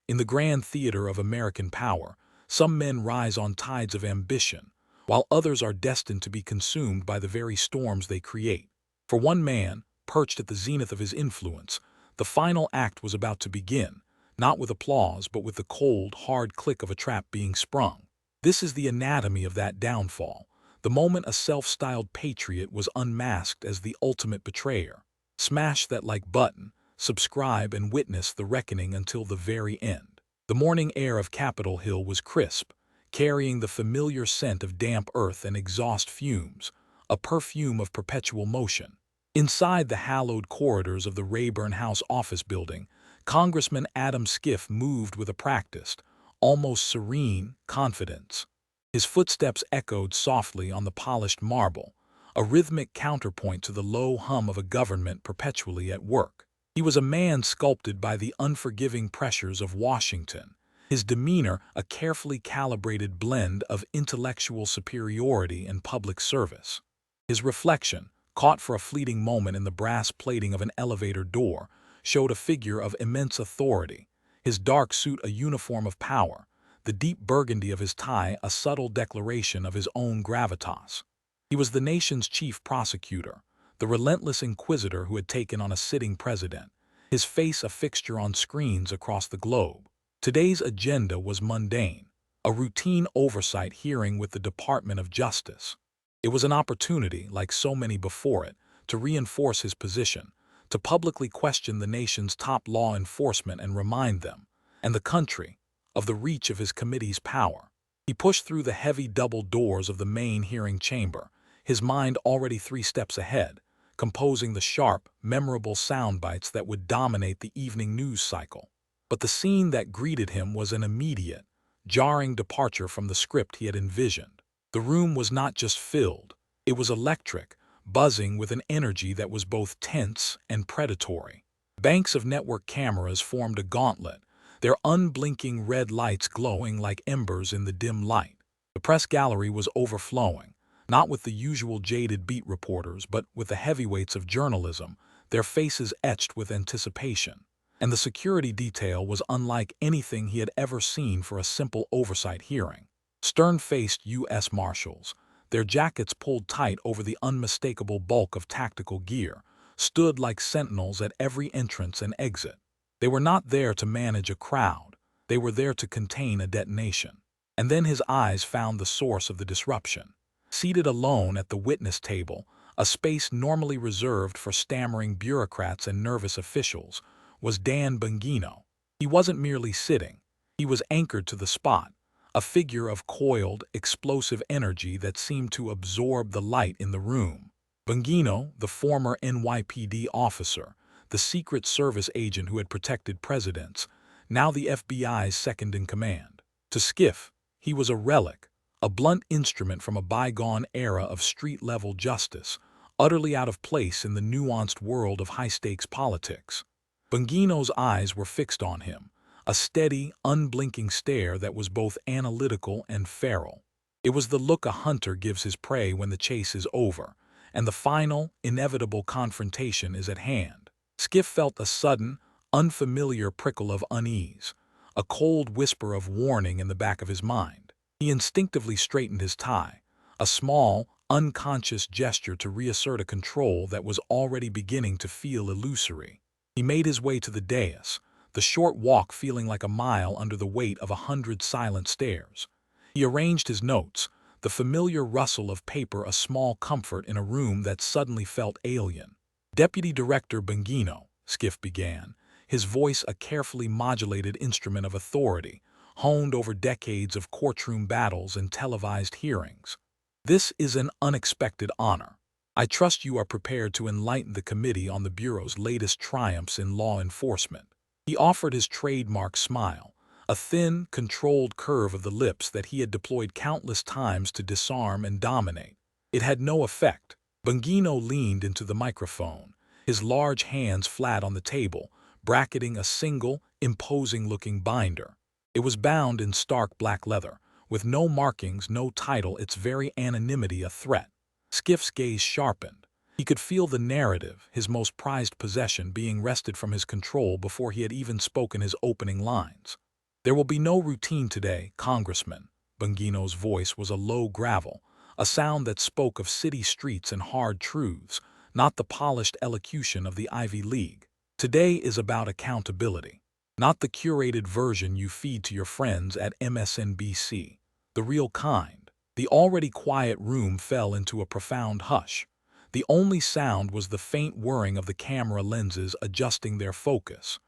In the grand theater of American power, some men rise on tides of ambition, while others are destined to be consumed by the very storms they create. For one man, perched at the zenith of his influence, the final act was about to begin, not with applause but with the cold, hard click of a trap being sprung. This is the anatomy of that downfall, the moment a self-styled patriot was unmasked as the ultimate betrayer. Smash that like button, subscribe, and witness the reckoning until the very end. The morning air of Capitol Hill was crisp, carrying the familiar scent of damp earth and exhaust fumes, a perfume of perpetual motion. Inside the hallowed corridors of the Rayburn House office building, Congressman Adam Schiff moved with a practiced, almost serene, confidence. His footsteps echoed softly on the polished marble, a rhythmic counterpoint to the low hum of a government perpetually at work. He was a man sculpted by the unforgiving pressures of Washington, his demeanor a carefully calibrated blend of intellectual superiority and public service. His reflection, caught for a fleeting moment in the brass plating of an elevator door, showed a figure of immense authority, his dark suit a uniform of power, the deep burgundy of his tie a subtle declaration of his own gravitas. He was the nation's chief prosecutor, the relentless inquisitor who had taken on a sitting president, his face a fixture on screens across the globe. Today's agenda was mundane, a routine oversight hearing with the Department of Justice. It was an opportunity, like so many before it, to reinforce his position, to publicly question the nation's top law enforcement and remind them, and the country, of the reach of his committee's power. He pushed through the heavy double doors of the main hearing chamber, his mind already 3 steps ahead, composing the sharp, memorable sound bites that would dominate the evening news cycle. But the scene that greeted him was an immediate, jarring departure from the script he had envisioned. The room was not just filled, it was electric, buzzing with an energy that was both tense and predatory. Banks of network cameras formed a gauntlet, their unblinking red lights glowing like embers in the dim light. The press gallery was overflowing, not with the usual jaded beat reporters, but with the heavyweights of journalism, their faces etched with anticipation. And the security detail was unlike anything he had ever seen for a simple oversight hearing. Stern-faced U.S. Marshals, their jackets pulled tight over the unmistakable bulk of tactical gear, stood like sentinels at every entrance and exit. They were not there to manage a crowd, they were there to contain a detonation. And then his eyes found the source of the disruption. Seated alone at the witness table, a space normally reserved for stammering bureaucrats and nervous officials, was Dan Bongino. He wasn't merely sitting, he was anchored to the spot, a figure of coiled, explosive energy that seemed to absorb the light in the room. Bongino, the former NYPD officer, the Secret Service agent who had protected presidents, now the FBI's second-in-command. To Schiff, he was a relic, a blunt instrument from a bygone era of street-level justice, utterly out of place in the nuanced world of high-stakes politics. Bongino's eyes were fixed on him, a steady, unblinking stare that was both analytical and feral. It was the look a hunter gives his prey when the chase is over, and the final, inevitable confrontation is at hand. Schiff felt a sudden, unfamiliar prickle of unease, a cold whisper of warning in the back of his mind. He instinctively straightened his tie, a small, unconscious gesture to reassert a control that was already beginning to feel illusory. He made his way to the dais, the short walk feeling like a mile under the weight of 100 silent stairs. He arranged his notes, the familiar rustle of paper a small comfort in a room that suddenly felt alien. Deputy Director Bongino, Schiff began, his voice a carefully modulated instrument of authority, honed over decades of courtroom battles and televised hearings. This is an unexpected honor. I trust you are prepared to enlighten the committee on the Bureau's latest triumphs in law enforcement. He offered his trademark smile, a thin, controlled curve of the lips that he had deployed countless times to disarm and dominate. It had no effect. Bongino leaned into the microphone, his large hands flat on the table, bracketing a single, imposing-looking binder. It was bound in stark black leather, with no markings, no title, its very anonymity a threat. Schiff's gaze sharpened. He could feel the narrative, his most prized possession, being wrested from his control before he had even spoken his opening lines. There will be no routine today, Congressman. Bongino's voice was a low gravel, a sound that spoke of city streets and hard truths, not the polished elocution of the Ivy League. Today is about accountability, not the curated version you feed to your friends at MSNBC, the real kind. The already quiet room fell into a profound hush. The only sound was the faint whirring of the camera lenses adjusting their focus.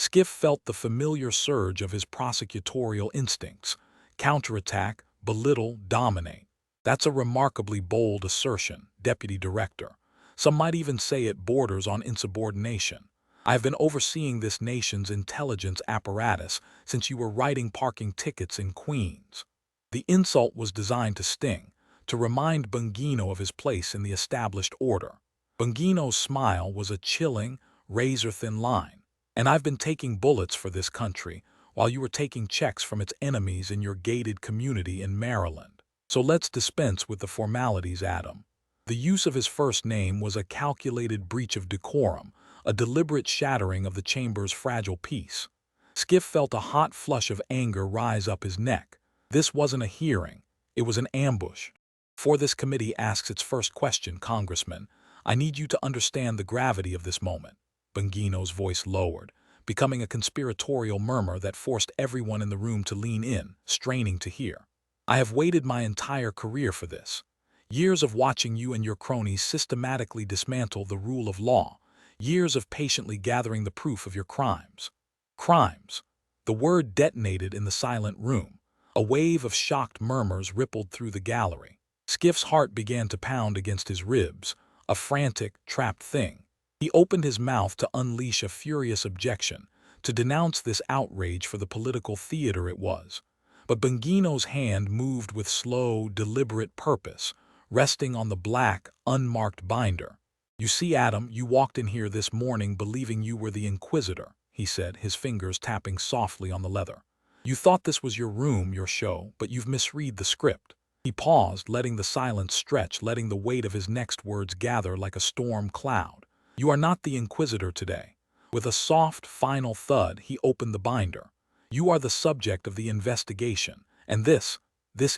Schiff felt the familiar surge of his prosecutorial instincts. Counterattack, belittle, dominate. That's a remarkably bold assertion, Deputy Director. Some might even say it borders on insubordination. I have been overseeing this nation's intelligence apparatus since you were writing parking tickets in Queens. The insult was designed to sting, to remind Bongino of his place in the established order. Bongino's smile was a chilling, razor-thin line. And I've been taking bullets for this country while you were taking checks from its enemies in your gated community in Maryland. So let's dispense with the formalities, Adam. The use of his first name was a calculated breach of decorum, a deliberate shattering of the chamber's fragile peace. Schiff felt a hot flush of anger rise up his neck. This wasn't a hearing, it was an ambush. Before this committee asks its first question, Congressman, I need you to understand the gravity of this moment. Bongino's voice lowered, becoming a conspiratorial murmur that forced everyone in the room to lean in, straining to hear. I have waited my entire career for this. Years of watching you and your cronies systematically dismantle the rule of law. Years of patiently gathering the proof of your crimes. Crimes. The word detonated in the silent room. A wave of shocked murmurs rippled through the gallery. Schiff's heart began to pound against his ribs, a frantic, trapped thing. He opened his mouth to unleash a furious objection, to denounce this outrage for the political theater it was. But Bongino's hand moved with slow, deliberate purpose, resting on the black, unmarked binder. You see, Adam, you walked in here this morning believing you were the Inquisitor, he said, his fingers tapping softly on the leather. You thought this was your room, your show, but you've misread the script. He paused, letting the silence stretch, letting the weight of his next words gather like a storm cloud. You are not the Inquisitor today. With a soft, final thud, he opened the binder. You are the subject of the investigation, and this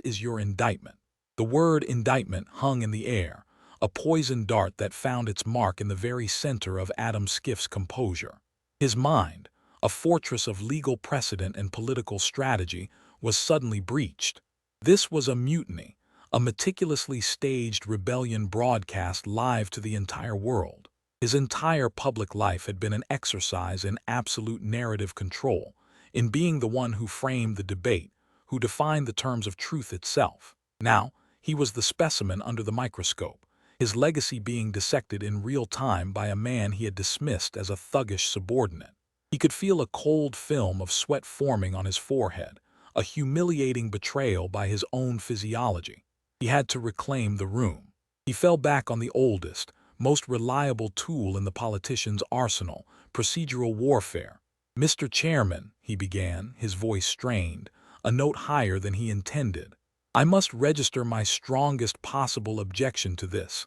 is your indictment. The word indictment hung in the air, a poisoned dart that found its mark in the very center of Adam Schiff's composure. His mind, a fortress of legal precedent and political strategy, was suddenly breached. This was a mutiny, a meticulously staged rebellion broadcast live to the entire world. His entire public life had been an exercise in absolute narrative control, in being the one who framed the debate, who defined the terms of truth itself. Now, he was the specimen under the microscope, his legacy being dissected in real time by a man he had dismissed as a thuggish subordinate. He could feel a cold film of sweat forming on his forehead, a humiliating betrayal by his own physiology. He had to reclaim the room. He fell back on the oldest, most reliable tool in the politician's arsenal, procedural warfare. Mr. Chairman, he began, his voice strained, a note higher than he intended. I must register my strongest possible objection to this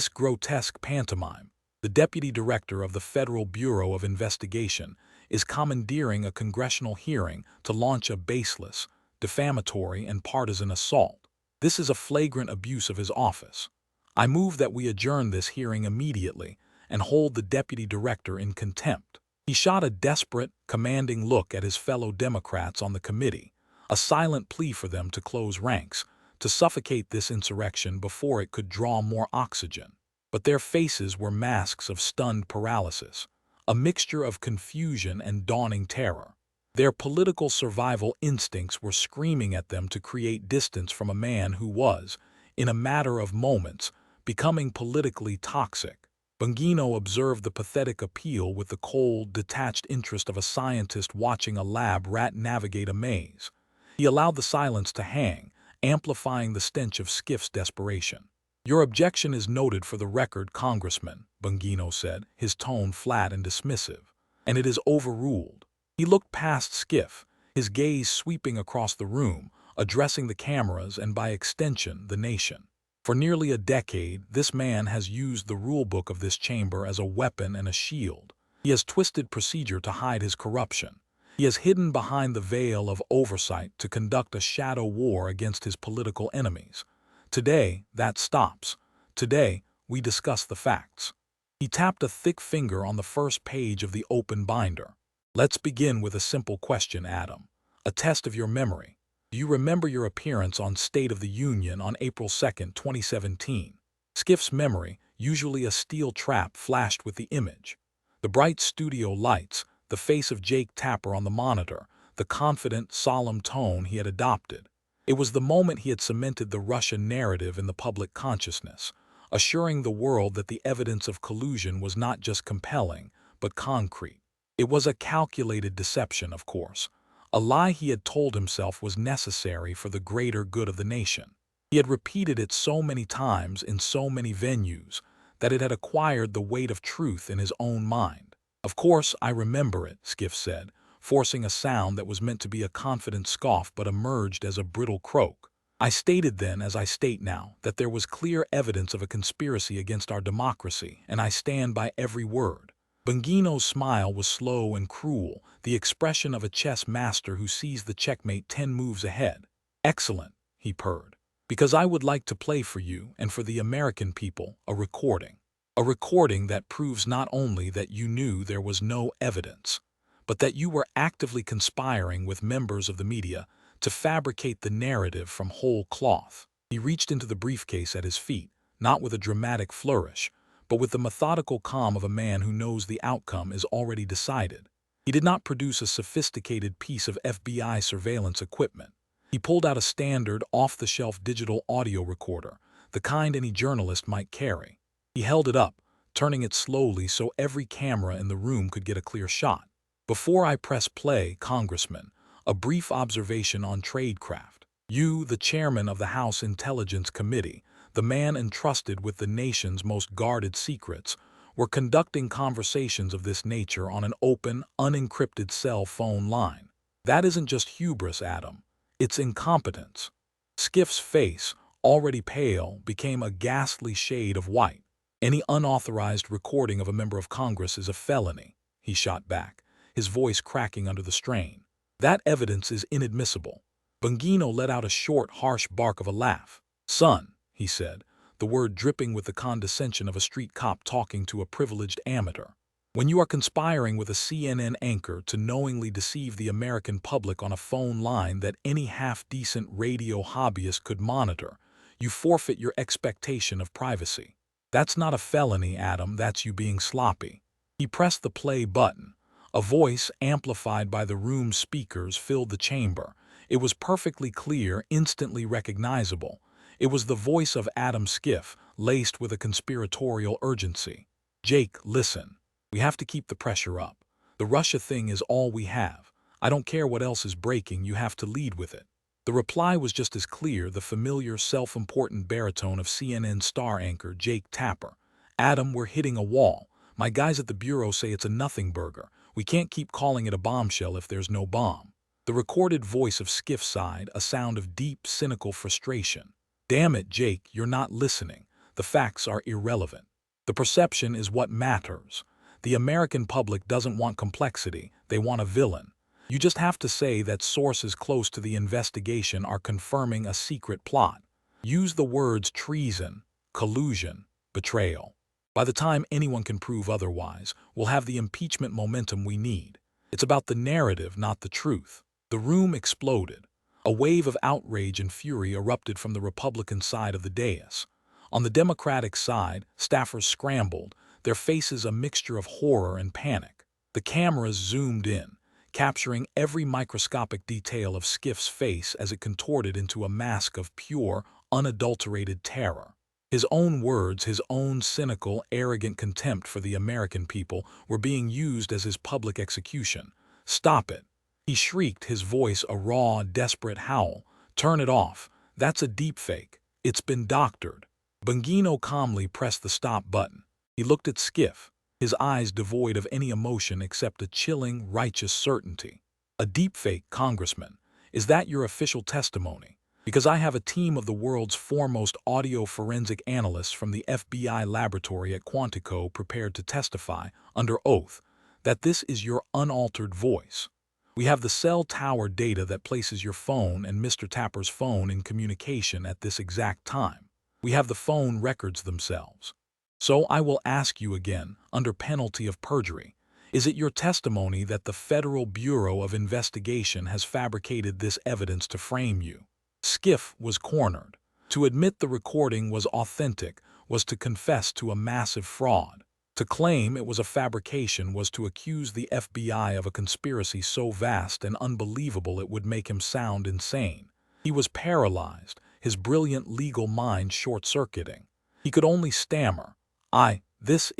grotesque pantomime. The Deputy Director of the Federal Bureau of Investigation is commandeering a congressional hearing to launch a baseless, defamatory, and partisan assault. This is a flagrant abuse of his office. I move that we adjourn this hearing immediately and hold the Deputy Director in contempt. He shot a desperate, commanding look at his fellow Democrats on the committee, a silent plea for them to close ranks, to suffocate this insurrection before it could draw more oxygen. But their faces were masks of stunned paralysis, a mixture of confusion and dawning terror. Their political survival instincts were screaming at them to create distance from a man who was, in a matter of moments, becoming politically toxic. Bongino observed the pathetic appeal with the cold, detached interest of a scientist watching a lab rat navigate a maze. He allowed the silence to hang, amplifying the stench of Schiff's desperation. Your objection is noted for the record, Congressman, Bongino said, his tone flat and dismissive. And it is overruled. He looked past Schiff, his gaze sweeping across the room, addressing the cameras and, by extension, the nation. For nearly a decade, this man has used the rulebook of this chamber as a weapon and a shield. He has twisted procedure to hide his corruption. He has hidden behind the veil of oversight to conduct a shadow war against his political enemies. Today, that stops. Today, we discuss the facts. He tapped a thick finger on the first page of the open binder. Let's begin with a simple question, Adam. A test of your memory. Do you remember your appearance on State of the Union on April 2, 2017? Schiff's memory, usually a steel trap, flashed with the image. The bright studio lights, the face of Jake Tapper on the monitor, the confident, solemn tone he had adopted. It was the moment he had cemented the Russian narrative in the public consciousness, assuring the world that the evidence of collusion was not just compelling, but concrete. It was a calculated deception, of course. A lie he had told himself was necessary for the greater good of the nation. He had repeated it so many times in so many venues that it had acquired the weight of truth in his own mind. "Of course, I remember it," Schiff said, forcing a sound that was meant to be a confident scoff but emerged as a brittle croak. "I stated then, as I state now, that there was clear evidence of a conspiracy against our democracy, and I stand by every word." Bongino's smile was slow and cruel, the expression of a chess master who sees the checkmate 10 moves ahead. "Excellent," he purred, "because I would like to play for you and for the American people a recording. A recording that proves not only that you knew there was no evidence, but that you were actively conspiring with members of the media to fabricate the narrative from whole cloth." He reached into the briefcase at his feet, not with a dramatic flourish, but with the methodical calm of a man who knows the outcome is already decided. He did not produce a sophisticated piece of FBI surveillance equipment. He pulled out a standard, off-the-shelf digital audio recorder, the kind any journalist might carry. He held it up, turning it slowly so every camera in the room could get a clear shot. "Before I press play, Congressman, a brief observation on tradecraft. You, the chairman of the House Intelligence Committee, the man entrusted with the nation's most guarded secrets, were conducting conversations of this nature on an open, unencrypted cell phone line. That isn't just hubris, Adam. It's incompetence." Schiff's face, already pale, became a ghastly shade of white. "Any unauthorized recording of a member of Congress is a felony," he shot back, his voice cracking under the strain. "That evidence is inadmissible." Bongino let out a short, harsh bark of a laugh. "Son," he said, the word dripping with the condescension of a street cop talking to a privileged amateur, "when you are conspiring with a CNN anchor to knowingly deceive the American public on a phone line that any half-decent radio hobbyist could monitor, you forfeit your expectation of privacy. That's not a felony, Adam, that's you being sloppy." He pressed the play button. A voice, amplified by the room's speakers, filled the chamber. It was perfectly clear, instantly recognizable. It was the voice of Adam Schiff, laced with a conspiratorial urgency. "Jake, listen. We have to keep the pressure up. The Russia thing is all we have. I don't care what else is breaking, you have to lead with it." The reply was just as clear, the familiar, self-important baritone of CNN star anchor Jake Tapper. "Adam, we're hitting a wall. My guys at the Bureau say it's a nothing burger. We can't keep calling it a bombshell if there's no bomb." The recorded voice of Schiff sighed, a sound of deep, cynical frustration. "Damn it, Jake, you're not listening. The facts are irrelevant. The perception is what matters. The American public doesn't want complexity, they want a villain. You just have to say that sources close to the investigation are confirming a secret plot. Use the words treason, collusion, betrayal. By the time anyone can prove otherwise, we'll have the impeachment momentum we need. It's about the narrative, not the truth." The room exploded. A wave of outrage and fury erupted from the Republican side of the dais. On the Democratic side, staffers scrambled, their faces a mixture of horror and panic. The cameras zoomed in, capturing every microscopic detail of Schiff's face as it contorted into a mask of pure, unadulterated terror. His own words, his own cynical, arrogant contempt for the American people, were being used as his public execution. "Stop it!" he shrieked, his voice a raw, desperate howl. "Turn it off. That's a deepfake. It's been doctored." Bongino calmly pressed the stop button. He looked at Schiff, his eyes devoid of any emotion except a chilling, righteous certainty. "A deepfake, Congressman. Is that your official testimony? Because I have a team of the world's foremost audio forensic analysts from the FBI laboratory at Quantico prepared to testify, under oath, that this is your unaltered voice." We have the cell tower data that places your phone and Mr. Tapper's phone in communication at this exact time. We have the phone records themselves. So I will ask you again, under penalty of perjury, is it your testimony that the Federal Bureau of Investigation has fabricated this evidence to frame you? Schiff was cornered. To admit the recording was authentic was to confess to a massive fraud. To claim it was a fabrication was to accuse the FBI of a conspiracy so vast and unbelievable it would make him sound insane. He was paralyzed, his brilliant legal mind short-circuiting. He could only stammer, this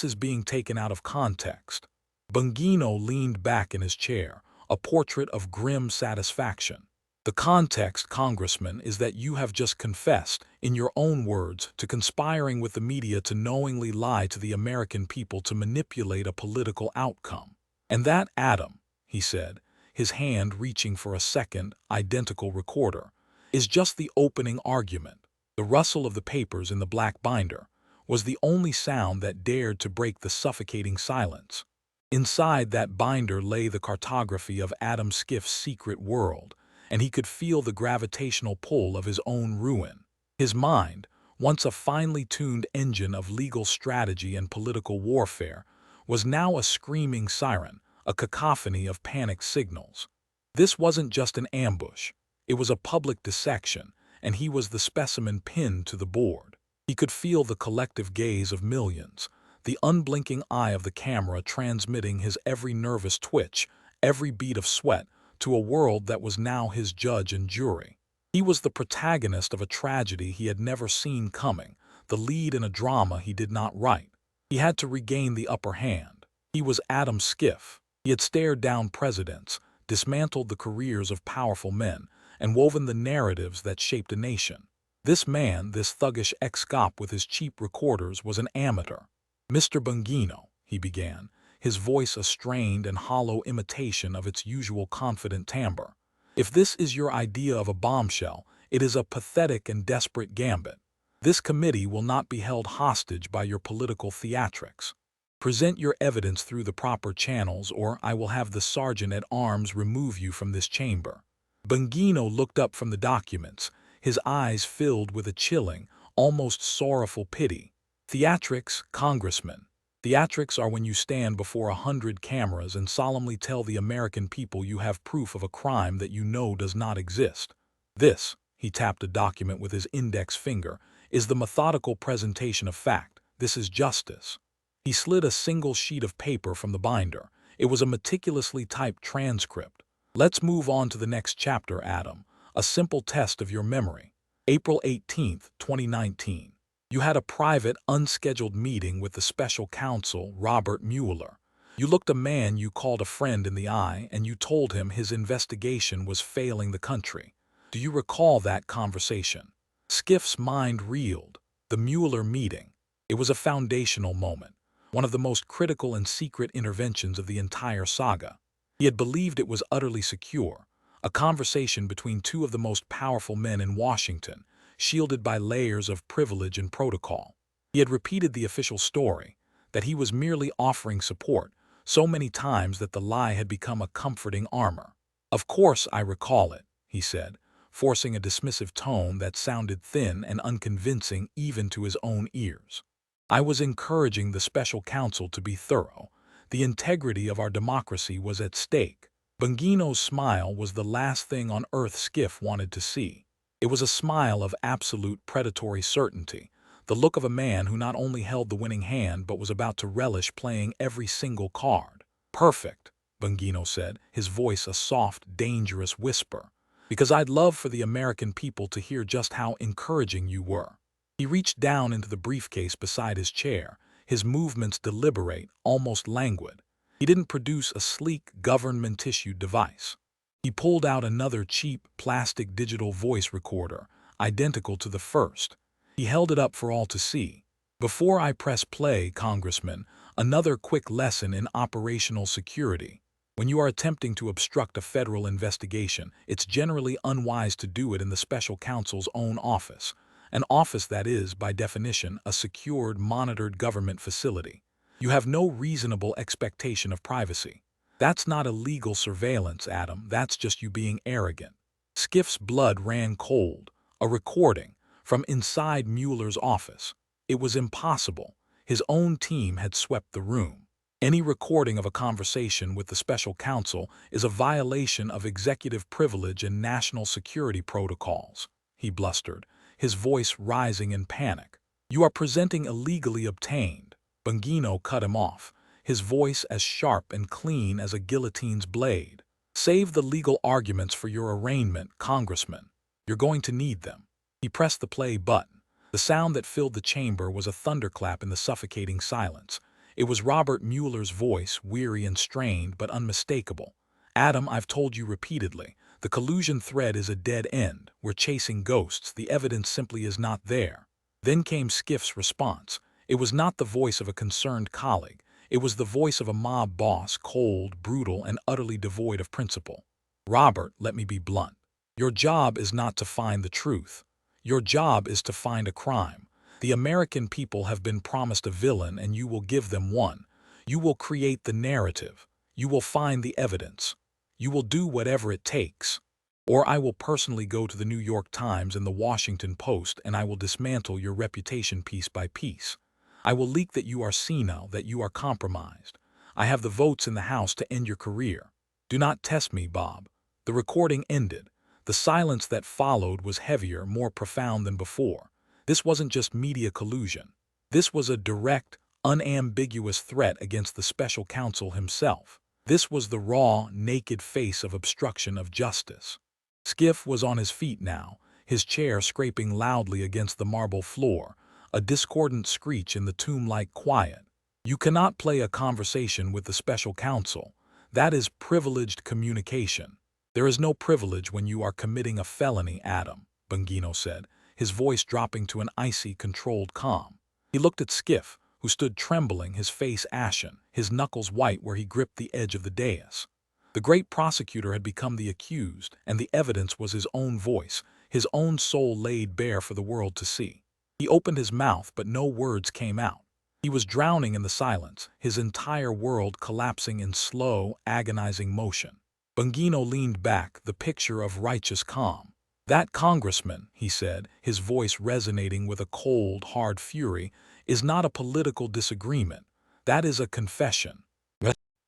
is being taken out of context. Bongino leaned back in his chair, a portrait of grim satisfaction. The context, Congressman, is that you have just confessed, in your own words, to conspiring with the media to knowingly lie to the American people to manipulate a political outcome. And that, Adam, he said, his hand reaching for a second, identical recorder, is just the opening argument. The rustle of the papers in the black binder was the only sound that dared to break the suffocating silence. Inside that binder lay the cartography of Adam Schiff's secret world, and he could feel the gravitational pull of his own ruin. His mind, once a finely tuned engine of legal strategy and political warfare, was now a screaming siren, a cacophony of panicked signals. This wasn't just an ambush. It was a public dissection, and he was the specimen pinned to the board. He could feel the collective gaze of millions, the unblinking eye of the camera transmitting his every nervous twitch, every beat of sweat, to a world that was now his judge and jury. He was the protagonist of a tragedy he had never seen coming, the lead in a drama he did not write. He had to regain the upper hand. He was Adam Schiff. He had stared down presidents, dismantled the careers of powerful men, and woven the narratives that shaped a nation. This man, this thuggish ex-cop with his cheap recorders, was an amateur. "Mr. Bongino," he began, his voice a strained and hollow imitation of its usual confident timbre. "If this is your idea of a bombshell, it is a pathetic and desperate gambit. This committee will not be held hostage by your political theatrics. Present your evidence through the proper channels, or I will have the sergeant-at-arms remove you from this chamber." Bongino looked up from the documents, his eyes filled with a chilling, almost sorrowful pity. "Theatrics, Congressman. Theatrics are when you stand before 100 cameras and solemnly tell the American people you have proof of a crime that you know does not exist. This," he tapped a document with his index finger, "is the methodical presentation of fact. This is justice." He slid a single sheet of paper from the binder. It was a meticulously typed transcript. "Let's move on to the next chapter, Adam. A simple test of your memory. April 18, 2019. You had a private, unscheduled meeting with the special counsel, Robert Mueller. You looked a man you called a friend in the eye, and you told him his investigation was failing the country. Do you recall that conversation?" Schiff's mind reeled. The Mueller meeting. It was a foundational moment, one of the most critical and secret interventions of the entire saga. He had believed it was utterly secure, a conversation between two of the most powerful men in Washington, shielded by layers of privilege and protocol. He had repeated the official story, that he was merely offering support, so many times that the lie had become a comforting armor. "Of course I recall it," he said, forcing a dismissive tone that sounded thin and unconvincing even to his own ears. "I was encouraging the special counsel to be thorough. The integrity of our democracy was at stake." Bongino's smile was the last thing on earth Schiff wanted to see. It was a smile of absolute predatory certainty, the look of a man who not only held the winning hand but was about to relish playing every single card. "Perfect," Bongino said, his voice a soft, dangerous whisper, "because I'd love for the American people to hear just how encouraging you were." He reached down into the briefcase beside his chair, his movements deliberate, almost languid. He didn't produce a sleek, government-issued device. He pulled out another cheap, plastic digital voice recorder, identical to the first. He held it up for all to see. "Before I press play, Congressman, another quick lesson in operational security. When you are attempting to obstruct a federal investigation, it's generally unwise to do it in the special counsel's own office, an office that is, by definition, a secured, monitored government facility. You have no reasonable expectation of privacy. That's not illegal surveillance, Adam. That's just you being arrogant. Schiff's blood ran cold. A recording from inside Mueller's office. It was impossible. His own team had swept the room. Any recording of a conversation with the special counsel is a violation of executive privilege and national security protocols, he blustered, his voice rising in panic. You are presenting illegally obtained. Bongino cut him off, his voice as sharp and clean as a guillotine's blade. Save the legal arguments for your arraignment, Congressman. You're going to need them. He pressed the play button. The sound that filled the chamber was a thunderclap in the suffocating silence. It was Robert Mueller's voice, weary and strained but unmistakable. Adam, I've told you repeatedly, the collusion thread is a dead end. We're chasing ghosts. The evidence simply is not there. Then came Schiff's response. It was not the voice of a concerned colleague. It was the voice of a mob boss, cold, brutal, and utterly devoid of principle. Robert, let me be blunt. Your job is not to find the truth. Your job is to find a crime. The American people have been promised a villain, and you will give them one. You will create the narrative. You will find the evidence. You will do whatever it takes. Or I will personally go to the New York Times and the Washington Post, and I will dismantle your reputation piece by piece. I will leak that you are senile, that you are compromised. I have the votes in the House to end your career. Do not test me, Bob. The recording ended. The silence that followed was heavier, more profound than before. This wasn't just media collusion. This was a direct, unambiguous threat against the special counsel himself. This was the raw, naked face of obstruction of justice. Schiff was on his feet now, his chair scraping loudly against the marble floor, a discordant screech in the tomb-like quiet. You cannot play a conversation with the special counsel. That is privileged communication. There is no privilege when you are committing a felony, Adam, Bongino said, his voice dropping to an icy, controlled calm. He looked at Schiff, who stood trembling, his face ashen, his knuckles white where he gripped the edge of the dais. The great prosecutor had become the accused, and the evidence was his own voice, his own soul laid bare for the world to see. He opened his mouth, but no words came out. He was drowning in the silence, his entire world collapsing in slow, agonizing motion. Bongino leaned back, the picture of righteous calm. That congressman, he said, his voice resonating with a cold, hard fury, is not a political disagreement. That is a confession.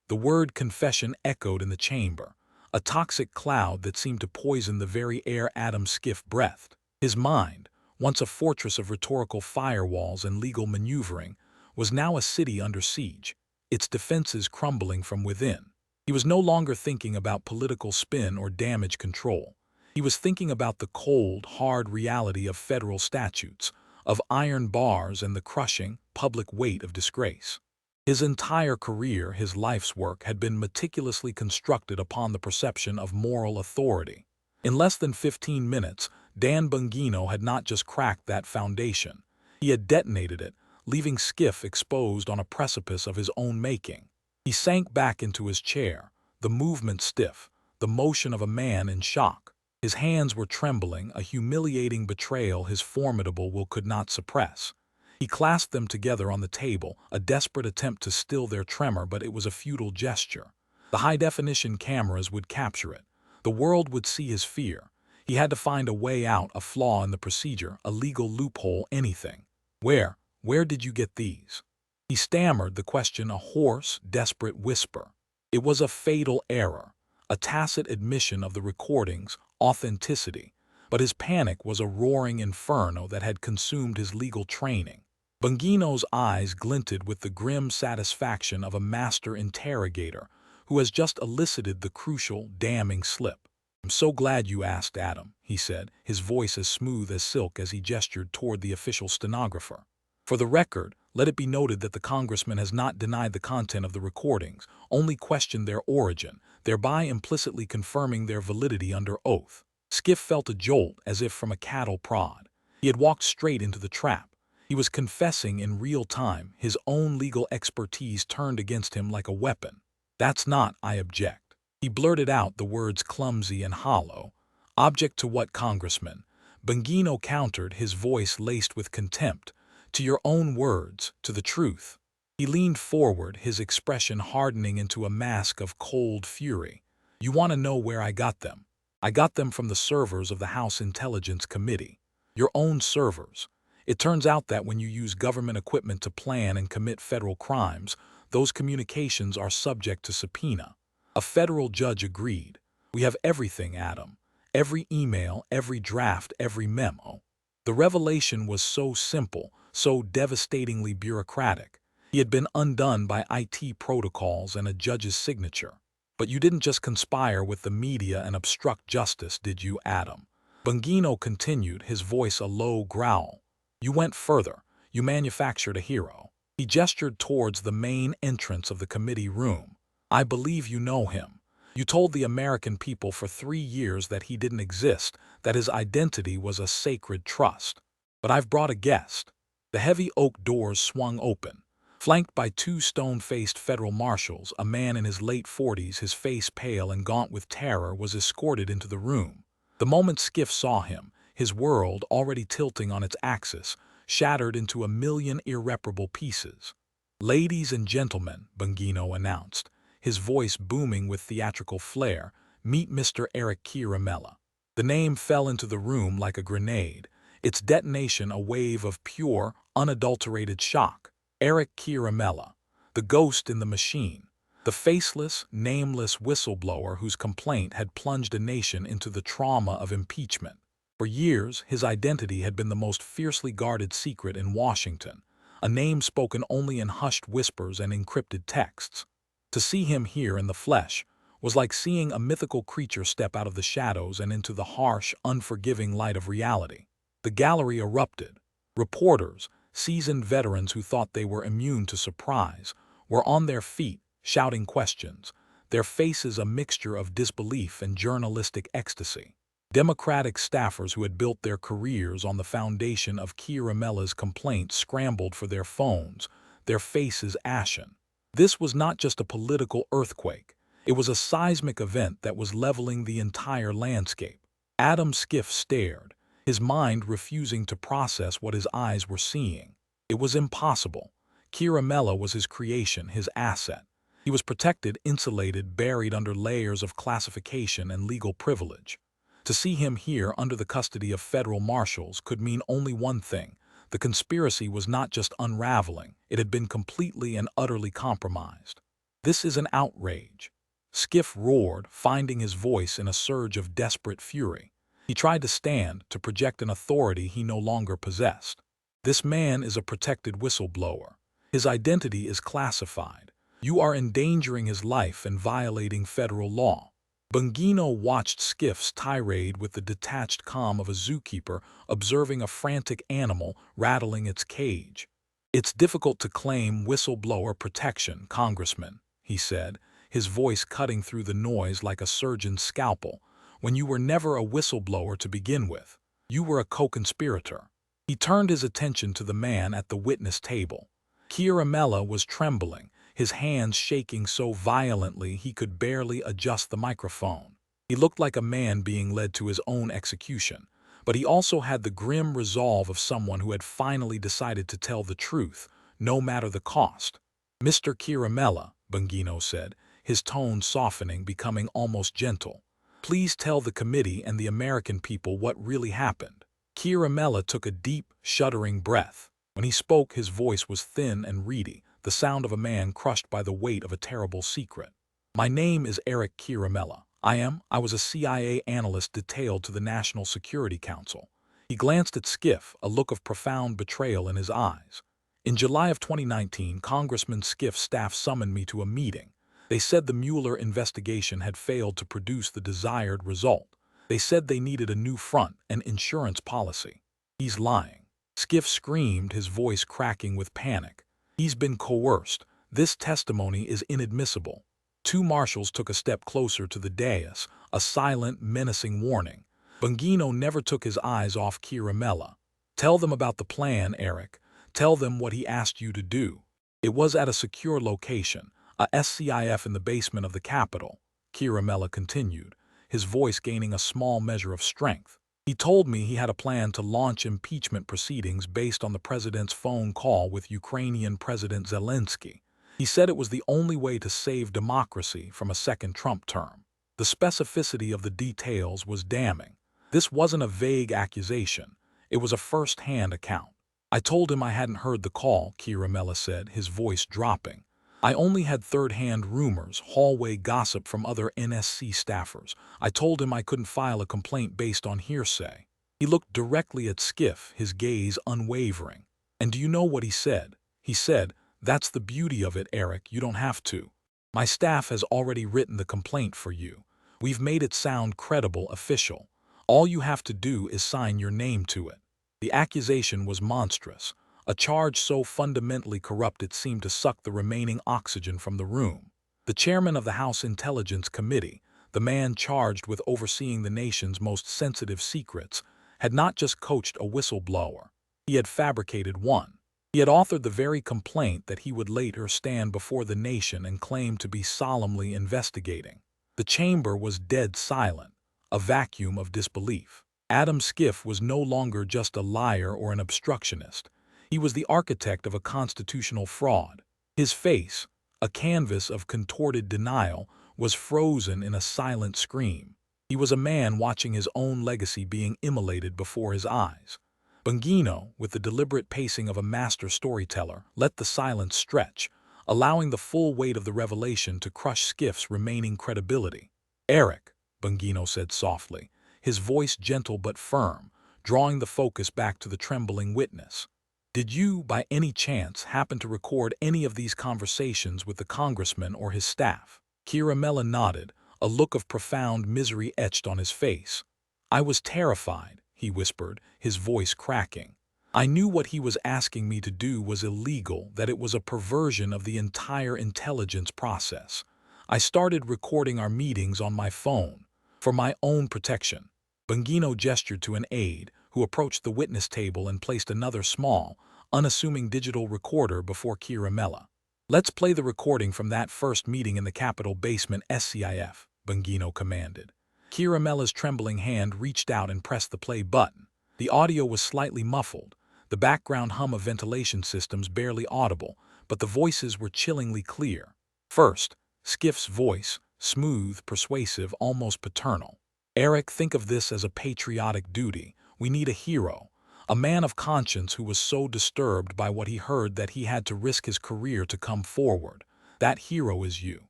The word confession echoed in the chamber, a toxic cloud that seemed to poison the very air Adam Schiff breathed. His mind, once a fortress of rhetorical firewalls and legal maneuvering, was now a city under siege, its defenses crumbling from within. He was no longer thinking about political spin or damage control. He was thinking about the cold, hard reality of federal statutes, of iron bars and the crushing, public weight of disgrace. His entire career, his life's work, had been meticulously constructed upon the perception of moral authority. In less than 15 minutes, Dan Bongino had not just cracked that foundation. He had detonated it, leaving Schiff exposed on a precipice of his own making. He sank back into his chair, the movement stiff, the motion of a man in shock. His hands were trembling, a humiliating betrayal his formidable will could not suppress. He clasped them together on the table, a desperate attempt to still their tremor, but it was a futile gesture. The high-definition cameras would capture it. The world would see his fear. He had to find a way out, a flaw in the procedure, a legal loophole, anything. Where did you get these? He stammered the question, a hoarse, desperate whisper. It was a fatal error, a tacit admission of the recording's authenticity, but his panic was a roaring inferno that had consumed his legal training. Bongino's eyes glinted with the grim satisfaction of a master interrogator who has just elicited the crucial, damning slip. I'm so glad you asked, Adam, he said, his voice as smooth as silk as he gestured toward the official stenographer. For the record, let it be noted that the congressman has not denied the content of the recordings, only questioned their origin, thereby implicitly confirming their validity under oath. Schiff felt a jolt as if from a cattle prod. He had walked straight into the trap. He was confessing in real time, his own legal expertise turned against him like a weapon. That's not, I object. He blurted out, the words clumsy and hollow. Object to what, Congressman? Bongino countered, his voice laced with contempt. To your own words, to the truth. He leaned forward, his expression hardening into a mask of cold fury. "You want to know where I got them? I got them from the servers of the House Intelligence Committee. Your own servers. It turns out that when you use government equipment to plan and commit federal crimes, those communications are subject to subpoena." A federal judge agreed. "We have everything, Adam. Every email, every draft, every memo." The revelation was so simple, so devastatingly bureaucratic. He had been undone by IT protocols and a judge's signature. "But you didn't just conspire with the media and obstruct justice, did you, Adam?" Bongino continued, his voice a low growl. "You went further. You manufactured a hero." He gestured towards the main entrance of the committee room. "I believe you know him. You told the American people for 3 years that he didn't exist, that his identity was a sacred trust. But I've brought a guest." The heavy oak doors swung open. Flanked by 2 stone-faced federal marshals, a man in his late 40s, his face pale and gaunt with terror, was escorted into the room. The moment Schiff saw him, his world, already tilting on its axis, shattered into a million irreparable pieces. "Ladies and gentlemen," Bongino announced, his voice booming with theatrical flair, "meet Mr. Eric Chiarimella." The name fell into the room like a grenade, its detonation a wave of pure, unadulterated shock. Eric Chiarimella, the ghost in the machine, the faceless, nameless whistleblower whose complaint had plunged a nation into the trauma of impeachment. For years, his identity had been the most fiercely guarded secret in Washington, a name spoken only in hushed whispers and encrypted texts. To see him here in the flesh was like seeing a mythical creature step out of the shadows and into the harsh, unforgiving light of reality. The gallery erupted. Reporters, seasoned veterans who thought they were immune to surprise, were on their feet, shouting questions, their faces a mixture of disbelief and journalistic ecstasy. Democratic staffers who had built their careers on the foundation of Chiarimella's complaint scrambled for their phones, their faces ashen. This was not just a political earthquake. It was a seismic event that was leveling the entire landscape. Adam Schiff stared, his mind refusing to process what his eyes were seeing. It was impossible. Chiarimella was his creation, his asset. He was protected, insulated, buried under layers of classification and legal privilege. To see him here under the custody of federal marshals could mean only one thing. The conspiracy was not just unraveling, it had been completely and utterly compromised. "This is an outrage." Schiff roared, finding his voice in a surge of desperate fury. He tried to stand, to project an authority he no longer possessed. "This man is a protected whistleblower. His identity is classified. You are endangering his life and violating federal law." Bongino watched Schiff's tirade with the detached calm of a zookeeper observing a frantic animal rattling its cage. "It's difficult to claim whistleblower protection, Congressman," he said, his voice cutting through the noise like a surgeon's scalpel, "when you were never a whistleblower to begin with. You were a co-conspirator." He turned his attention to the man at the witness table. Chiarimella was trembling, his hands shaking so violently he could barely adjust the microphone. He looked like a man being led to his own execution, but he also had the grim resolve of someone who had finally decided to tell the truth, no matter the cost. "Mr. Chiarimella," Bongino said, his tone softening, becoming almost gentle, "please tell the committee and the American people what really happened." Chiarimella took a deep, shuddering breath. When he spoke, his voice was thin and reedy, the sound of a man crushed by the weight of a terrible secret. "My name is Eric Chiarimella. I was a CIA analyst detailed to the National Security Council." He glanced at Schiff, a look of profound betrayal in his eyes. "In July of 2019, Congressman Schiff's staff summoned me to a meeting. They said the Mueller investigation had failed to produce the desired result. They said they needed a new front, an insurance policy." "He's lying." Schiff screamed, his voice cracking with panic. "He's been coerced. This testimony is inadmissible." 2 marshals took a step closer to the dais, a silent, menacing warning. Bongino never took his eyes off Chiarimella. "Tell them about the plan, Eric. Tell them what he asked you to do." "It was at a secure location, a SCIF in the basement of the Capitol," Chiarimella continued, his voice gaining a small measure of strength. He told me he had a plan to launch impeachment proceedings based on the president's phone call with Ukrainian President Zelensky. He said it was the only way to save democracy from a second Trump term. The specificity of the details was damning. This wasn't a vague accusation. It was a first-hand account. I told him I hadn't heard the call, Kiramella said, his voice dropping. I only had third-hand rumors, hallway gossip from other NSC staffers. I told him I couldn't file a complaint based on hearsay. He looked directly at Schiff, his gaze unwavering. And do you know what he said? He said, "That's the beauty of it, Eric, you don't have to. My staff has already written the complaint for you. We've made it sound credible, official. All you have to do is sign your name to it." The accusation was monstrous, a charge so fundamentally corrupt it seemed to suck the remaining oxygen from the room. The chairman of the House Intelligence Committee, the man charged with overseeing the nation's most sensitive secrets, had not just coached a whistleblower. He had fabricated one. He had authored the very complaint that he would later stand before the nation and claim to be solemnly investigating. The chamber was dead silent, a vacuum of disbelief. Adam Schiff was no longer just a liar or an obstructionist. He was the architect of a constitutional fraud. His face, a canvas of contorted denial, was frozen in a silent scream. He was a man watching his own legacy being immolated before his eyes. Bongino, with the deliberate pacing of a master storyteller, let the silence stretch, allowing the full weight of the revelation to crush Schiff's remaining credibility. "Eric," Bongino said softly, his voice gentle but firm, drawing the focus back to the trembling witness. "Did you, by any chance, happen to record any of these conversations with the congressman or his staff?" Kiramella nodded, a look of profound misery etched on his face. "I was terrified," he whispered, his voice cracking. "I knew what he was asking me to do was illegal, that it was a perversion of the entire intelligence process. I started recording our meetings on my phone, for my own protection." Bongino gestured to an aide, who approached the witness table and placed another small, unassuming digital recorder before Kiramella. "Let's play the recording from that first meeting in the Capitol basement SCIF, Bongino commanded. Kiramella's trembling hand reached out and pressed the play button. The audio was slightly muffled, the background hum of ventilation systems barely audible, but the voices were chillingly clear. First, Schiff's voice, smooth, persuasive, almost paternal. "Eric, think of this as a patriotic duty. We need a hero, a man of conscience who was so disturbed by what he heard that he had to risk his career to come forward. That hero is you."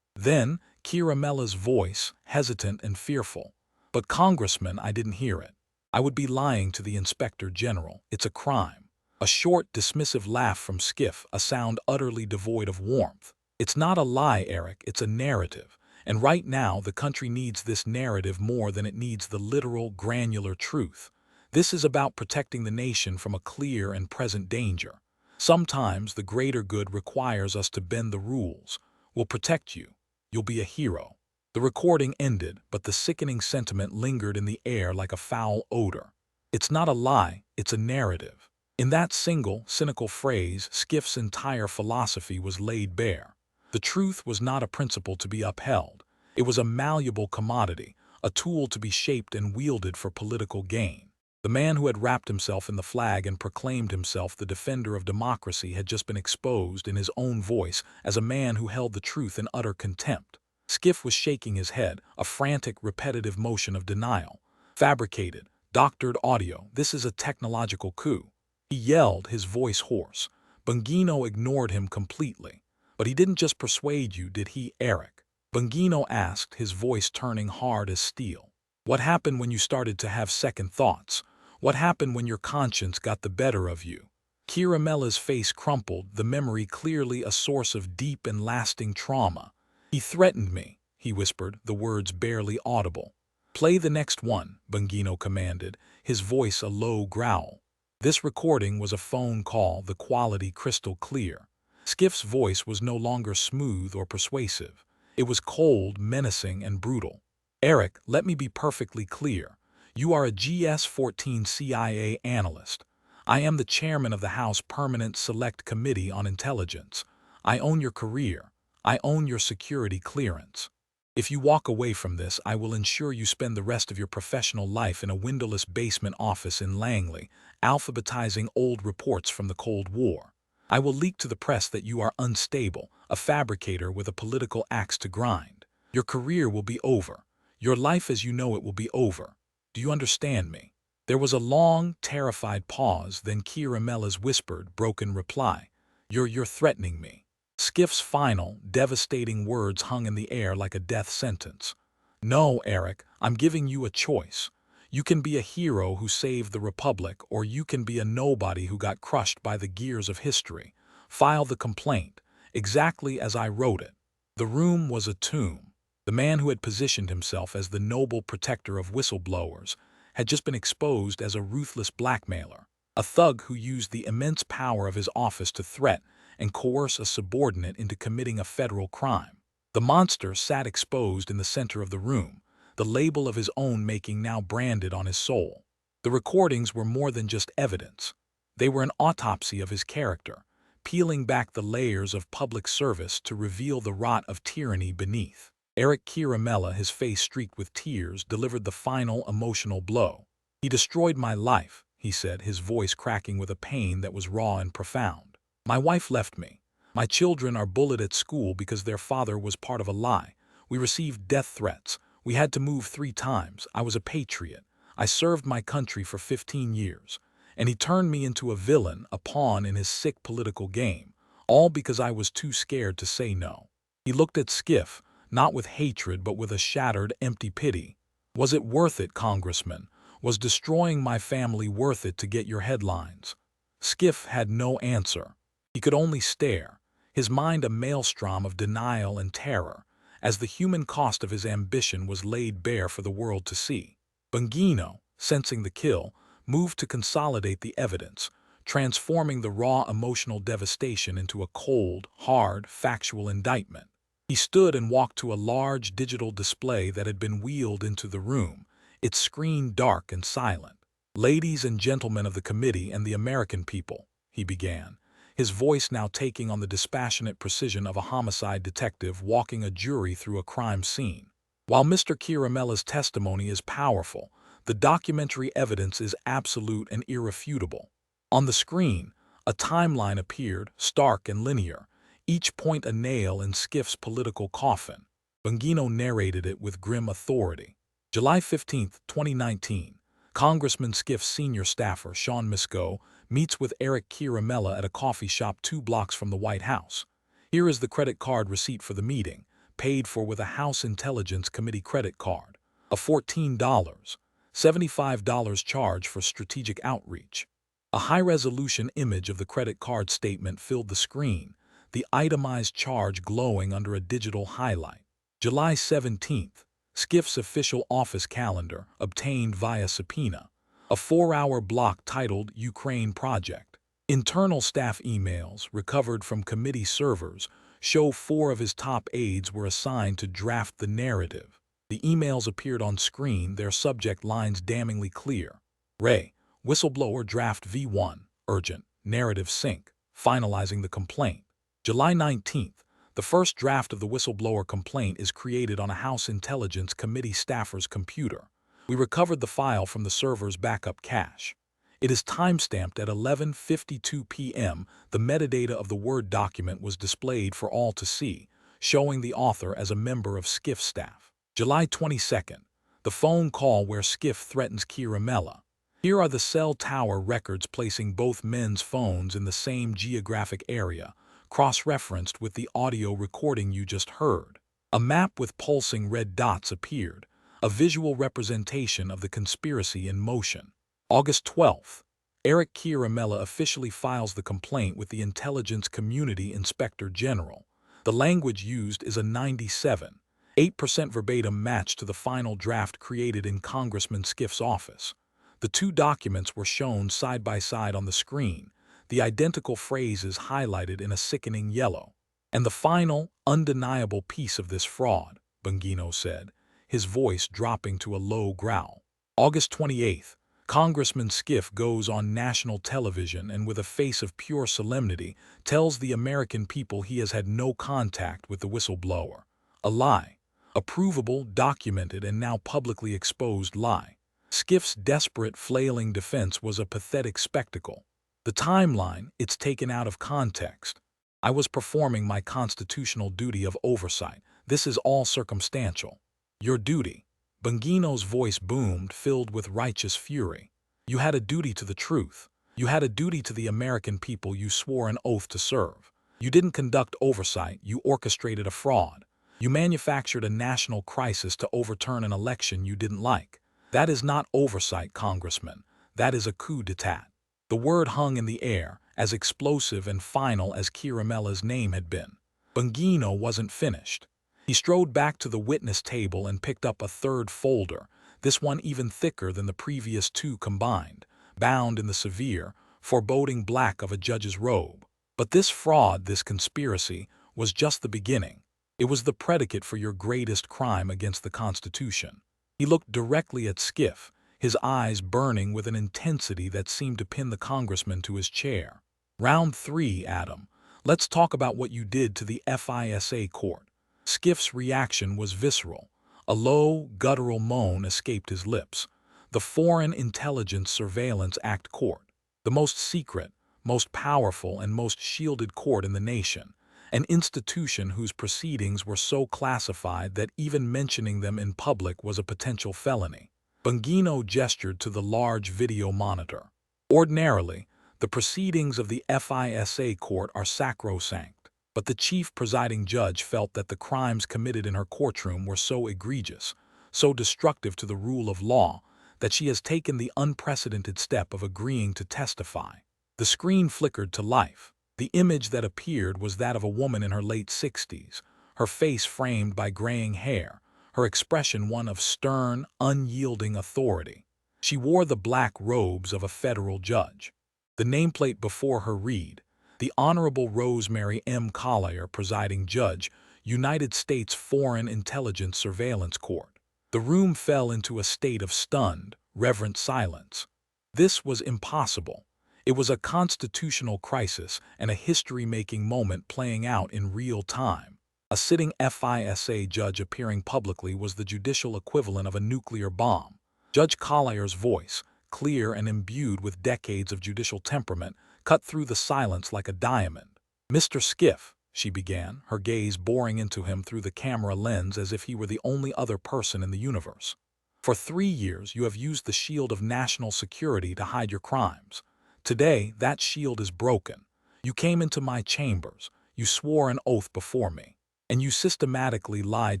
Then, Kiramella's voice, hesitant and fearful. "But Congressman, I didn't hear it. I would be lying to the Inspector General. It's a crime." A short, dismissive laugh from Schiff, a sound utterly devoid of warmth. "It's not a lie, Eric, it's a narrative. And right now, the country needs this narrative more than it needs the literal, granular truth. This is about protecting the nation from a clear and present danger. Sometimes the greater good requires us to bend the rules. We'll protect you. You'll be a hero." The recording ended, but the sickening sentiment lingered in the air like a foul odor. It's not a lie, it's a narrative. In that single, cynical phrase, Schiff's entire philosophy was laid bare. The truth was not a principle to be upheld. It was a malleable commodity, a tool to be shaped and wielded for political gain. The man who had wrapped himself in the flag and proclaimed himself the defender of democracy had just been exposed in his own voice as a man who held the truth in utter contempt. Schiff was shaking his head, a frantic, repetitive motion of denial. "Fabricated, doctored audio. This is a technological coup." He yelled, his voice hoarse. Bongino ignored him completely. "But he didn't just persuade you, did he, Eric?" Bongino asked, his voice turning hard as steel. "What happened when you started to have second thoughts? What happened when your conscience got the better of you?" Kiramella's face crumpled, the memory clearly a source of deep and lasting trauma. "He threatened me," he whispered, the words barely audible. "Play the next one," Bongino commanded, his voice a low growl. This recording was a phone call, the quality crystal clear. Schiff's voice was no longer smooth or persuasive. It was cold, menacing, and brutal. "Eric, let me be perfectly clear. You are a GS-14 CIA analyst. I am the chairman of the House Permanent Select Committee on Intelligence. I own your career. I own your security clearance. If you walk away from this, I will ensure you spend the rest of your professional life in a windowless basement office in Langley, alphabetizing old reports from the Cold War. I will leak to the press that you are unstable, a fabricator with a political axe to grind. Your career will be over. Your life as you know it will be over. Do you understand me? There was a long, terrified pause, then Chiaramella's whispered, broken reply. You're threatening me. Schiff's final, devastating words hung in the air like a death sentence. No, Eric, I'm giving you a choice. You can be a hero who saved the Republic, or you can be a nobody who got crushed by the gears of history. File the complaint, exactly as I wrote it. The room was a tomb. The man who had positioned himself as the noble protector of whistleblowers had just been exposed as a ruthless blackmailer, a thug who used the immense power of his office to threat and coerce a subordinate into committing a federal crime. The monster sat exposed in the center of the room, the label of his own making now branded on his soul. The recordings were more than just evidence. They were an autopsy of his character, peeling back the layers of public service to reveal the rot of tyranny beneath. Eric Chiaramella, his face streaked with tears, delivered the final emotional blow. He destroyed my life, he said, his voice cracking with a pain that was raw and profound. My wife left me. My children are bullied at school because their father was part of a lie. We received death threats. We had to move 3 times. I was a patriot. I served my country for 15 years. And he turned me into a villain, a pawn in his sick political game, all because I was too scared to say no. He looked at Schiff, not with hatred but with a shattered, empty pity. Was it worth it, Congressman? Was destroying my family worth it to get your headlines? Schiff had no answer. He could only stare, his mind a maelstrom of denial and terror, as the human cost of his ambition was laid bare for the world to see. Bongino, sensing the kill, moved to consolidate the evidence, transforming the raw emotional devastation into a cold, hard, factual indictment. He stood and walked to a large digital display that had been wheeled into the room, its screen dark and silent. "Ladies and gentlemen of the committee and the American people," he began, his voice now taking on the dispassionate precision of a homicide detective walking a jury through a crime scene. While Mr. Chiaramella's testimony is powerful, the documentary evidence is absolute and irrefutable. On the screen, a timeline appeared, stark and linear, each point a nail in Schiff's political coffin. Bongino narrated it with grim authority. July 15, 2019, Congressman Schiff's senior staffer, Sean Misko, meets with Eric Chiaramella at a coffee shop 2 blocks from the White House. Here is the credit card receipt for the meeting, paid for with a House Intelligence Committee credit card, a $14, $75 charge for strategic outreach. A high-resolution image of the credit card statement filled the screen, the itemized charge glowing under a digital highlight. July 17th, Schiff's official office calendar, obtained via subpoena, a 4-hour block titled Ukraine Project. Internal staff emails, recovered from committee servers, show 4 of his top aides were assigned to draft the narrative. The emails appeared on screen, their subject lines damningly clear. Ray, whistleblower draft V1, urgent, narrative sync, finalizing the complaint. July 19th, the first draft of the whistleblower complaint is created on a House Intelligence Committee staffer's computer. We recovered the file from the server's backup cache. It is timestamped at 11:52 p.m. The metadata of the Word document was displayed for all to see, showing the author as a member of Schiff's staff. July 22nd, the phone call where Schiff threatens Chiaramella. Here are the cell tower records placing both men's phones in the same geographic area, cross-referenced with the audio recording you just heard. A map with pulsing red dots appeared, a visual representation of the conspiracy in motion. August 12th, Eric Chiaramella officially files the complaint with the Intelligence Community Inspector General. The language used is a 97.8% verbatim match to the final draft created in Congressman Schiff's office. The 2 documents were shown side by side on the screen, the identical phrases highlighted in a sickening yellow. And the final, undeniable piece of this fraud, Bongino said, his voice dropping to a low growl. August 28th, Congressman Schiff goes on national television and with a face of pure solemnity tells the American people he has had no contact with the whistleblower. A lie. A provable, documented, and now publicly exposed lie. Schiff's desperate, flailing defense was a pathetic spectacle. The timeline, it's taken out of context. I was performing my constitutional duty of oversight. This is all circumstantial. Your duty. Bongino's voice boomed, filled with righteous fury. You had a duty to the truth. You had a duty to the American people you swore an oath to serve. You didn't conduct oversight, you orchestrated a fraud. You manufactured a national crisis to overturn an election you didn't like. That is not oversight, Congressman. That is a coup d'etat. The word hung in the air, as explosive and final as Chiaramella's name had been. Bongino wasn't finished. He strode back to the witness table and picked up a third folder, this one even thicker than the previous two combined, bound in the severe, foreboding black of a judge's robe. But this fraud, this conspiracy, was just the beginning. It was the predicate for your greatest crime against the Constitution. He looked directly at Schiff, his eyes burning with an intensity that seemed to pin the congressman to his chair. Round 3, Adam. Let's talk about what you did to the FISA court. Schiff's reaction was visceral. A low, guttural moan escaped his lips. The Foreign Intelligence Surveillance Act court. The most secret, most powerful, and most shielded court in the nation. An institution whose proceedings were so classified that even mentioning them in public was a potential felony. Bongino gestured to the large video monitor. Ordinarily, the proceedings of the FISA court are sacrosanct, but the chief presiding judge felt that the crimes committed in her courtroom were so egregious, so destructive to the rule of law, that she has taken the unprecedented step of agreeing to testify. The screen flickered to life. The image that appeared was that of a woman in her late 60s, her face framed by graying hair, her expression one of stern, unyielding authority. She wore the black robes of a federal judge. The nameplate before her read, "The Honorable Rosemary M. Collier, Presiding Judge, United States Foreign Intelligence Surveillance Court." The room fell into a state of stunned, reverent silence. This was impossible. It was a constitutional crisis and a history-making moment playing out in real time. A sitting FISA judge appearing publicly was the judicial equivalent of a nuclear bomb. Judge Collier's voice, clear and imbued with decades of judicial temperament, cut through the silence like a diamond. "Mr. Schiff," she began, her gaze boring into him through the camera lens as if he were the only other person in the universe. "For 3 years you have used the shield of national security to hide your crimes. Today, that shield is broken. You came into my chambers, you swore an oath before me, and you systematically lied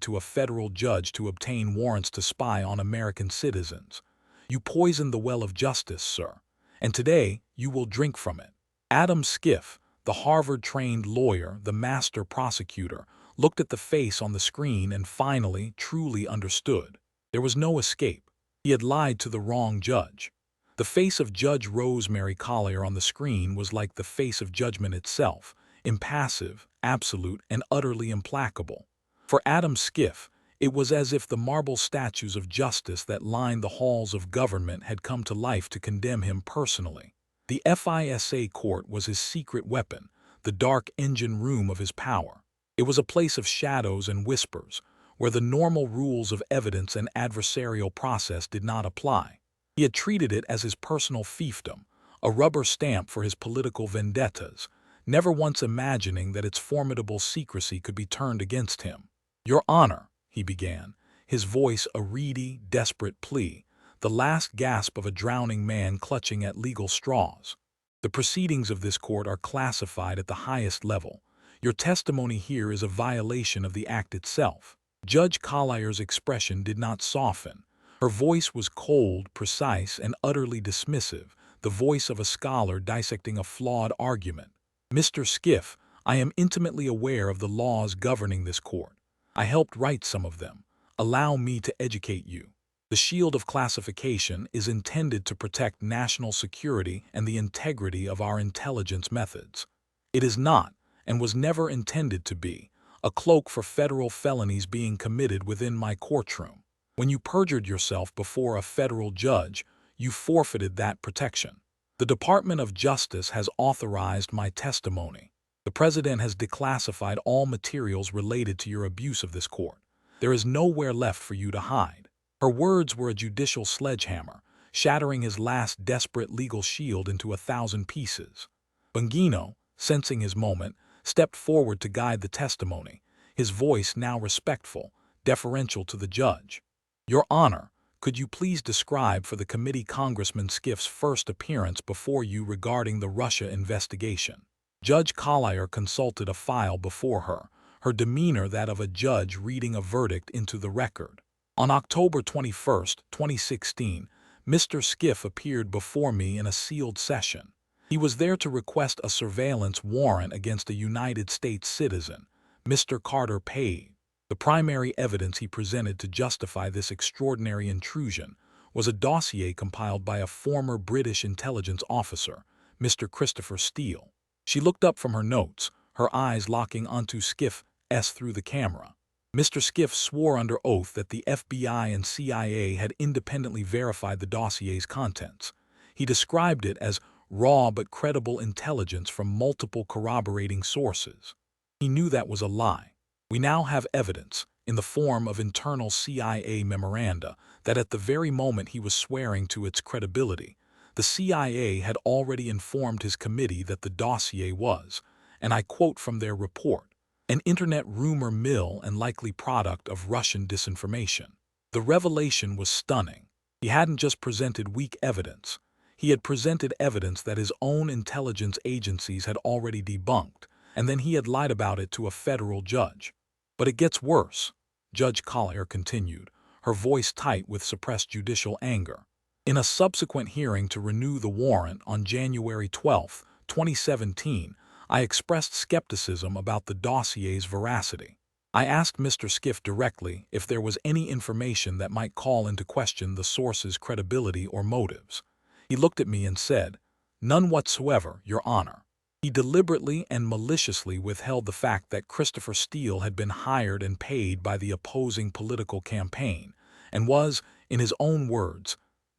to a federal judge to obtain warrants to spy on American citizens. You poisoned the well of justice, sir, and today you will drink from it." Adam Schiff, the Harvard-trained lawyer, the master prosecutor, looked at the face on the screen and finally, truly understood. There was no escape. He had lied to the wrong judge. The face of Judge Rosemary Collier on the screen was like the face of judgment itself, impassive, absolute, and utterly implacable. For Adam Schiff, it was as if the marble statues of justice that lined the halls of government had come to life to condemn him personally. The FISA court was his secret weapon, the dark engine room of his power. It was a place of shadows and whispers, where the normal rules of evidence and adversarial process did not apply. He had treated it as his personal fiefdom, a rubber stamp for his political vendettas, never once imagining that its formidable secrecy could be turned against him. "Your Honor," he began, his voice a reedy, desperate plea, the last gasp of a drowning man clutching at legal straws. "The proceedings of this court are classified at the highest level. Your testimony here is a violation of the act itself." Judge Collier's expression did not soften. Her voice was cold, precise, and utterly dismissive, the voice of a scholar dissecting a flawed argument. "Mr. Schiff, I am intimately aware of the laws governing this court. I helped write some of them. Allow me to educate you. The shield of classification is intended to protect national security and the integrity of our intelligence methods. It is not, and was never intended to be, a cloak for federal felonies being committed within my courtroom. When you perjured yourself before a federal judge, you forfeited that protection. The Department of Justice has authorized my testimony. The President has declassified all materials related to your abuse of this court. There is nowhere left for you to hide. Her words were a judicial sledgehammer, shattering his last desperate legal shield into 1,000 pieces. Bongino, sensing his moment, stepped forward to guide the testimony, his voice now respectful, deferential to the judge. Your Honor, could you please describe for the committee Congressman Schiff's first appearance before you regarding the Russia investigation? Judge Collier consulted a file before her demeanor that of a judge reading a verdict into the record. On October 21, 2016, Mr. Schiff appeared before me in a sealed session. He was there to request a surveillance warrant against a United States citizen, Mr. Carter Page. The primary evidence he presented to justify this extraordinary intrusion was a dossier compiled by a former British intelligence officer, Mr. Christopher Steele. She looked up from her notes, her eyes locking onto Schiff through the camera. Mr. Schiff swore under oath that the FBI and CIA had independently verified the dossier's contents. He described it as raw but credible intelligence from multiple corroborating sources. He knew that was a lie. We now have evidence, in the form of internal CIA memoranda, that at the very moment he was swearing to its credibility, the CIA had already informed his committee that the dossier was, and I quote from their report, an internet rumor mill and likely product of Russian disinformation. The revelation was stunning. He hadn't just presented weak evidence. He had presented evidence that his own intelligence agencies had already debunked, and then he had lied about it to a federal judge. But it gets worse, Judge Collier continued, her voice tight with suppressed judicial anger. In a subsequent hearing to renew the warrant on January 12, 2017, I expressed skepticism about the dossier's veracity. I asked Mr. Schiff directly if there was any information that might call into question the source's credibility or motives. He looked at me and said, "None whatsoever, Your Honor." He deliberately and maliciously withheld the fact that Christopher Steele had been hired and paid by the opposing political campaign and was, in his own words,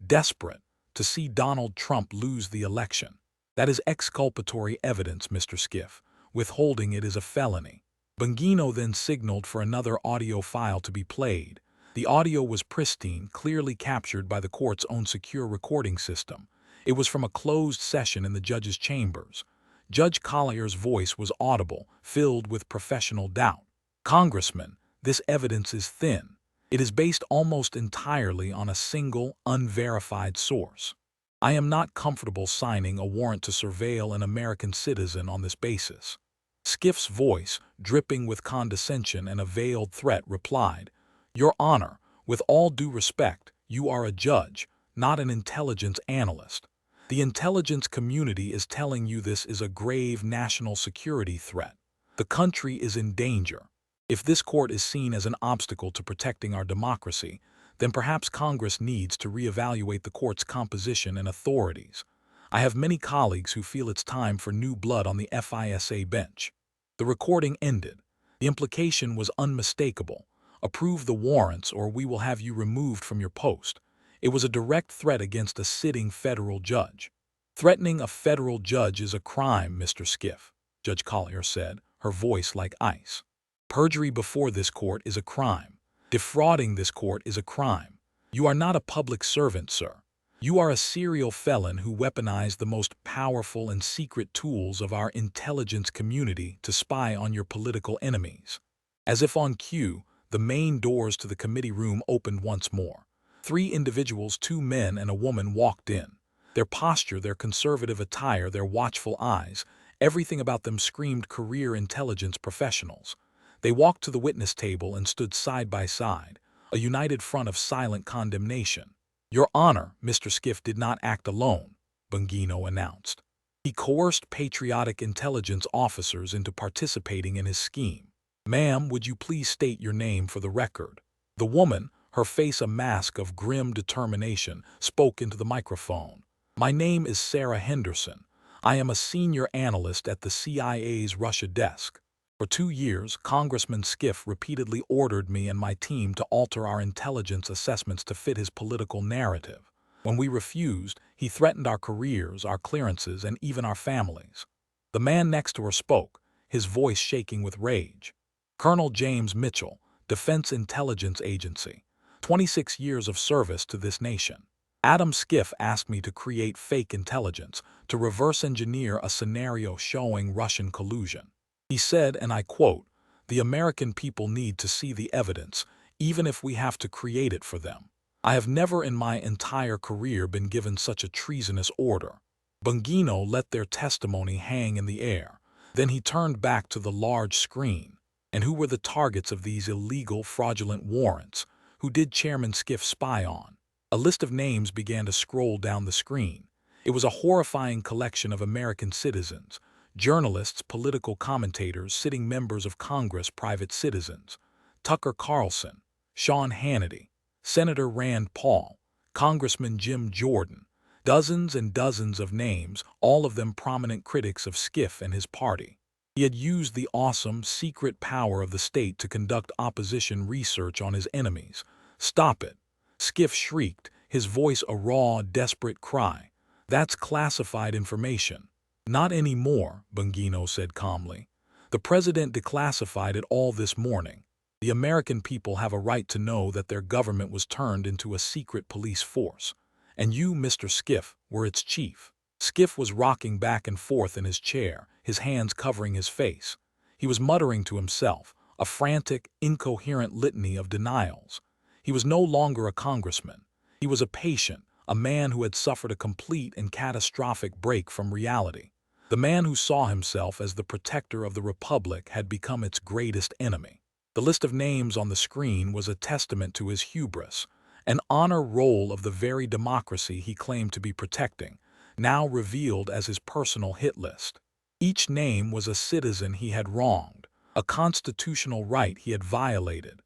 desperate to see Donald Trump lose the election. That is exculpatory evidence, Mr. Schiff. Withholding it is a felony. Bongino then signaled for another audio file to be played. The audio was pristine, clearly captured by the court's own secure recording system. It was from a closed session in the judge's chambers. Judge Collier's voice was audible, filled with professional doubt. Congressman, this evidence is thin. It is based almost entirely on a single, unverified source. I am not comfortable signing a warrant to surveil an American citizen on this basis. Schiff's voice, dripping with condescension and a veiled threat, replied, Your Honor, with all due respect, you are a judge, not an intelligence analyst. The intelligence community is telling you this is a grave national security threat. The country is in danger. If this court is seen as an obstacle to protecting our democracy, then perhaps Congress needs to reevaluate the court's composition and authorities. I have many colleagues who feel it's time for new blood on the FISA bench. The recording ended. The implication was unmistakable. Approve the warrants or we will have you removed from your post. It was a direct threat against a sitting federal judge. Threatening a federal judge is a crime, Mr. Schiff, Judge Collier said, her voice like ice. Perjury before this court is a crime. Defrauding this court is a crime. You are not a public servant, sir. You are a serial felon who weaponized the most powerful and secret tools of our intelligence community to spy on your political enemies. As if on cue, the main doors to the committee room opened once more. 3 individuals, 2 men and a woman, walked in. Their posture, their conservative attire, their watchful eyes, everything about them screamed career intelligence professionals. They walked to the witness table and stood side by side, a united front of silent condemnation. Your Honor, Mr. Schiff did not act alone, Bongino announced. He coerced patriotic intelligence officers into participating in his scheme. Ma'am, would you please state your name for the record? The woman, her face a mask of grim determination, spoke into the microphone. My name is Sarah Henderson. I am a senior analyst at the CIA's Russia desk. For 2 years, Congressman Schiff repeatedly ordered me and my team to alter our intelligence assessments to fit his political narrative. When we refused, he threatened our careers, our clearances, and even our families. The man next to her spoke, his voice shaking with rage. Colonel James Mitchell, Defense Intelligence Agency. 26 years of service to this nation. Schiff asked me to create fake intelligence, to reverse engineer a scenario showing Russian collusion. He said, and I quote, "The American people need to see the evidence, even if we have to create it for them. I have never in my entire career been given such a treasonous order." Bongino let their testimony hang in the air. Then he turned back to the large screen. And who were the targets of these illegal, fraudulent warrants? Who did Chairman Schiff spy on? A list of names began to scroll down the screen. It was a horrifying collection of American citizens, journalists, political commentators, sitting members of Congress, private citizens. Tucker Carlson, Sean Hannity, Senator Rand Paul, Congressman Jim Jordan. Dozens and dozens of names, all of them prominent critics of Schiff and his party. He had used the awesome, secret power of the state to conduct opposition research on his enemies. "Stop it!" Schiff shrieked, his voice a raw, desperate cry. "That's classified information." "Not anymore," Bongino said calmly. "The president declassified it all this morning. The American people have a right to know that their government was turned into a secret police force. And you, Mr. Schiff, were its chief." Schiff was rocking back and forth in his chair, his hands covering his face. He was muttering to himself, a frantic, incoherent litany of denials. He was no longer a congressman. He was a patient, a man who had suffered a complete and catastrophic break from reality. The man who saw himself as the protector of the Republic had become its greatest enemy. The list of names on the screen was a testament to his hubris, an honor roll of the very democracy he claimed to be protecting, now revealed as his personal hit list. Each name was a citizen he had wronged, a constitutional right he had violated.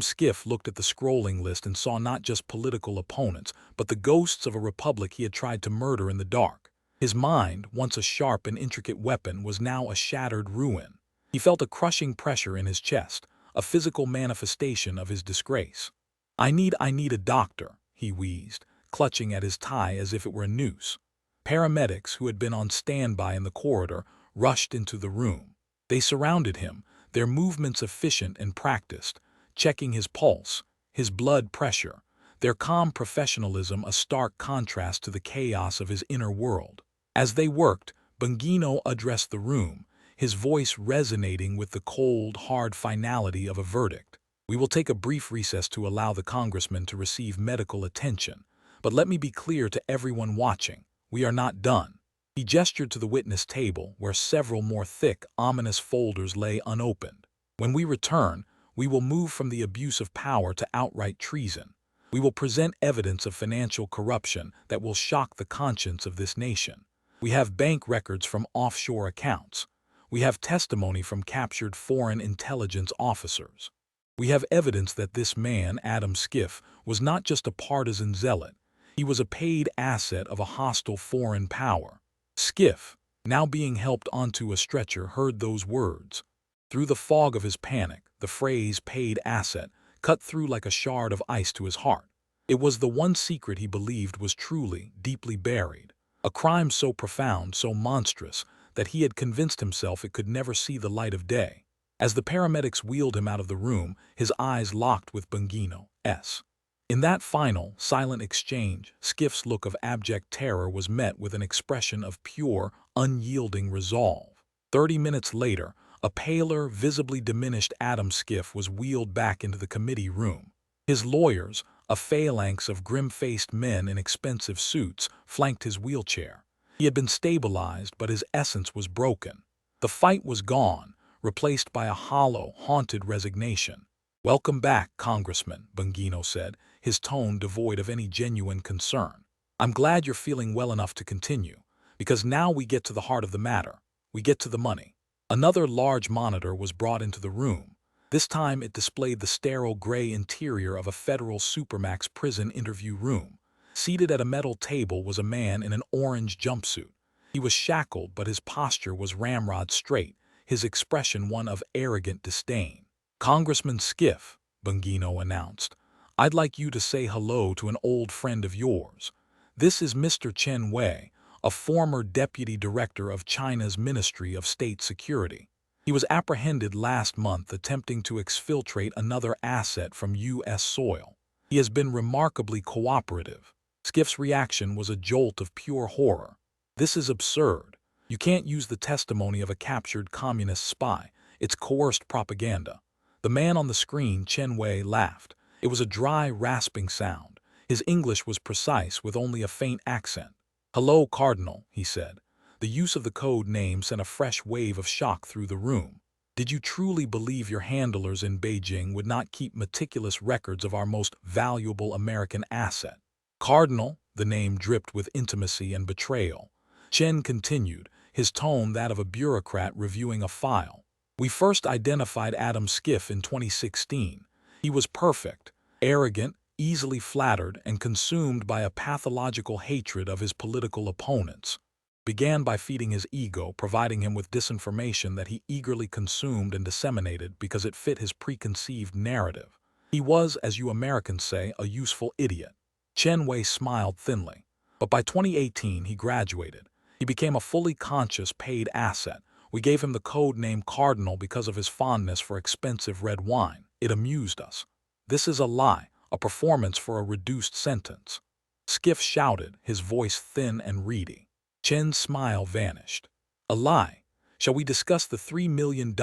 Schiff looked at the scrolling list and saw not just political opponents, but the ghosts of a republic he had tried to murder in the dark. His mind, once a sharp and intricate weapon, was now a shattered ruin. He felt a crushing pressure in his chest, a physical manifestation of his disgrace. I need a doctor," he wheezed, clutching at his tie as if it were a noose. Paramedics, who had been on standby in the corridor, rushed into the room. They surrounded him, their movements efficient and practiced, checking his pulse, his blood pressure, their calm professionalism a stark contrast to the chaos of his inner world. As they worked, Bongino addressed the room, his voice resonating with the cold, hard finality of a verdict. "We will take a brief recess to allow the congressman to receive medical attention. But let me be clear to everyone watching. We are not done." He gestured to the witness table, where several more thick, ominous folders lay unopened. "When we return, we will move from the abuse of power to outright treason. We will present evidence of financial corruption that will shock the conscience of this nation. We have bank records from offshore accounts. We have testimony from captured foreign intelligence officers. We have evidence that this man, Schiff, was not just a partisan zealot. He was a paid asset of a hostile foreign power." Schiff, now being helped onto a stretcher, heard those words. Through the fog of his panic, the phrase "paid asset" cut through like a shard of ice to his heart. It was the one secret he believed was truly, deeply buried. A crime so profound, so monstrous, that he had convinced himself it could never see the light of day. As the paramedics wheeled him out of the room, his eyes locked with Bongino's. In that final, silent exchange, Schiff's look of abject terror was met with an expression of pure, unyielding resolve. 30 minutes later, a paler, visibly diminished Schiff was wheeled back into the committee room. His lawyers, a phalanx of grim-faced men in expensive suits, flanked his wheelchair. He had been stabilized, but his essence was broken. The fight was gone, replaced by a hollow, haunted resignation. "Welcome back, Congressman," Bongino said, his tone devoid of any genuine concern. "I'm glad you're feeling well enough to continue, because now we get to the heart of the matter. We get to the money." Another large monitor was brought into the room. This time it displayed the sterile gray interior of a federal supermax prison interview room. Seated at a metal table was a man in an orange jumpsuit. He was shackled, but his posture was ramrod straight, his expression one of arrogant disdain. "Congressman Schiff," Bongino announced, "I'd like you to say hello to an old friend of yours. This is Mr. Chen Wei, a former deputy director of China's Ministry of State Security." He was apprehended last month attempting to exfiltrate another asset from U.S. soil. He has been remarkably cooperative. Schiff's reaction was a jolt of pure horror. This is absurd. You can't use the testimony of a captured communist spy. It's coerced propaganda. The man on the screen, Chen Wei, laughed. It was a dry, rasping sound. His English was precise with only a faint accent. "Hello, Cardinal," he said. The use of the code name sent a fresh wave of shock through the room. Did you truly believe your handlers in Beijing would not keep meticulous records of our most valuable American asset? Cardinal, the name dripped with intimacy and betrayal. Chen continued, his tone that of a bureaucrat reviewing a file. We first identified Adam Schiff in 2016. He was perfect, arrogant, easily flattered, and consumed by a pathological hatred of his political opponents. Began by feeding his ego, providing him with disinformation that he eagerly consumed and disseminated because it fit his preconceived narrative. He was, as you Americans say, a useful idiot. Chen Wei smiled thinly. But by 2018, he graduated. He became a fully conscious paid asset. We gave him the code name Cardinal because of his fondness for expensive red wine. It amused us. This is a lie, a performance for a reduced sentence. Schiff shouted, his voice thin and reedy. Chen's smile vanished. A lie. Shall we discuss the $3 million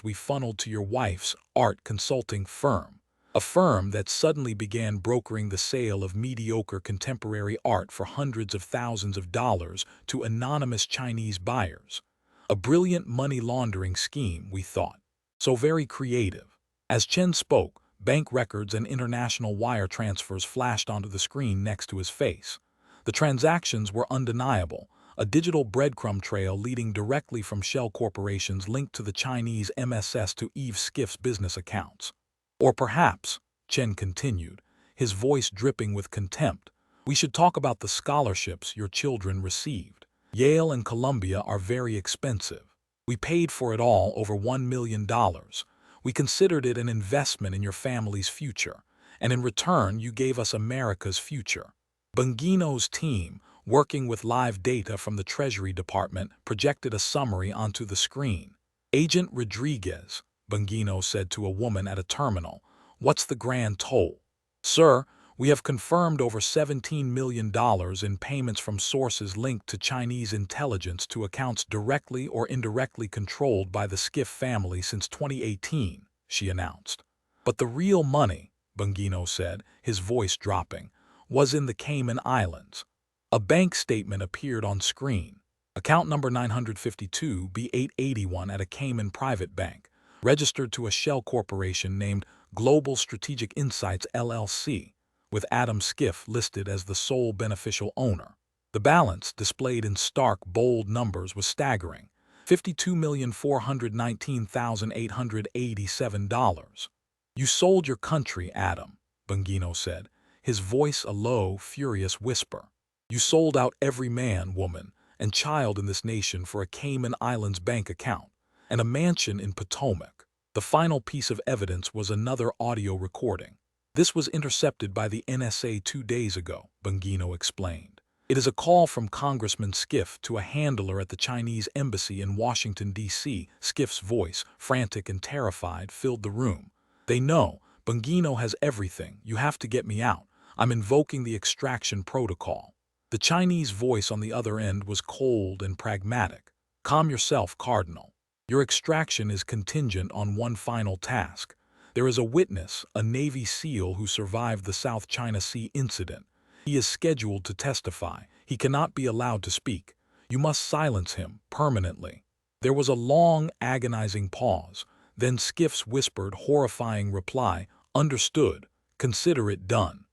we funneled to your wife's art consulting firm? A firm that suddenly began brokering the sale of mediocre contemporary art for hundreds of thousands of dollars to anonymous Chinese buyers. A brilliant money laundering scheme, we thought. So very creative. As Chen spoke, bank records and international wire transfers flashed onto the screen next to his face. The transactions were undeniable. A digital breadcrumb trail leading directly from shell corporations linked to the Chinese MSS to Eve Schiff's business accounts. Or perhaps, Chen continued, his voice dripping with contempt, we should talk about the scholarships your children received. Yale and Columbia are very expensive. We paid for it all, over $1 million. We considered it an investment in your family's future, and in return you gave us America's future. Bongino's team, working with live data from the Treasury Department, projected a summary onto the screen. Agent Rodriguez, Bongino said to a woman at a terminal, what's the grand toll? Sir, we have confirmed over $17 million in payments from sources linked to Chinese intelligence to accounts directly or indirectly controlled by the Schiff family since 2018, she announced. But the real money, Bongino said, his voice dropping, was in the Cayman Islands. A bank statement appeared on screen. Account number 952 B881 at a Cayman private bank, registered to a shell corporation named Global Strategic Insights LLC, with Adam Schiff listed as the sole beneficial owner. The balance, displayed in stark, bold numbers, was staggering: $52,419,887. You sold your country, Adam, Bongino said, his voice a low, furious whisper. You sold out every man, woman, and child in this nation for a Cayman Islands bank account and a mansion in Potomac. The final piece of evidence was another audio recording. This was intercepted by the NSA 2 days ago, Bongino explained. It is a call from Congressman Schiff to a handler at the Chinese embassy in Washington, D.C. Schiff's voice, frantic and terrified, filled the room. They know. Bongino has everything. You have to get me out. I'm invoking the extraction protocol. The Chinese voice on the other end was cold and pragmatic. Calm yourself, Cardinal. Your extraction is contingent on one final task. There is a witness, a Navy SEAL who survived the South China Sea incident. He is scheduled to testify. He cannot be allowed to speak. You must silence him permanently. There was a long, agonizing pause. Then Schiff's whispered, horrifying reply, understood. Consider it done.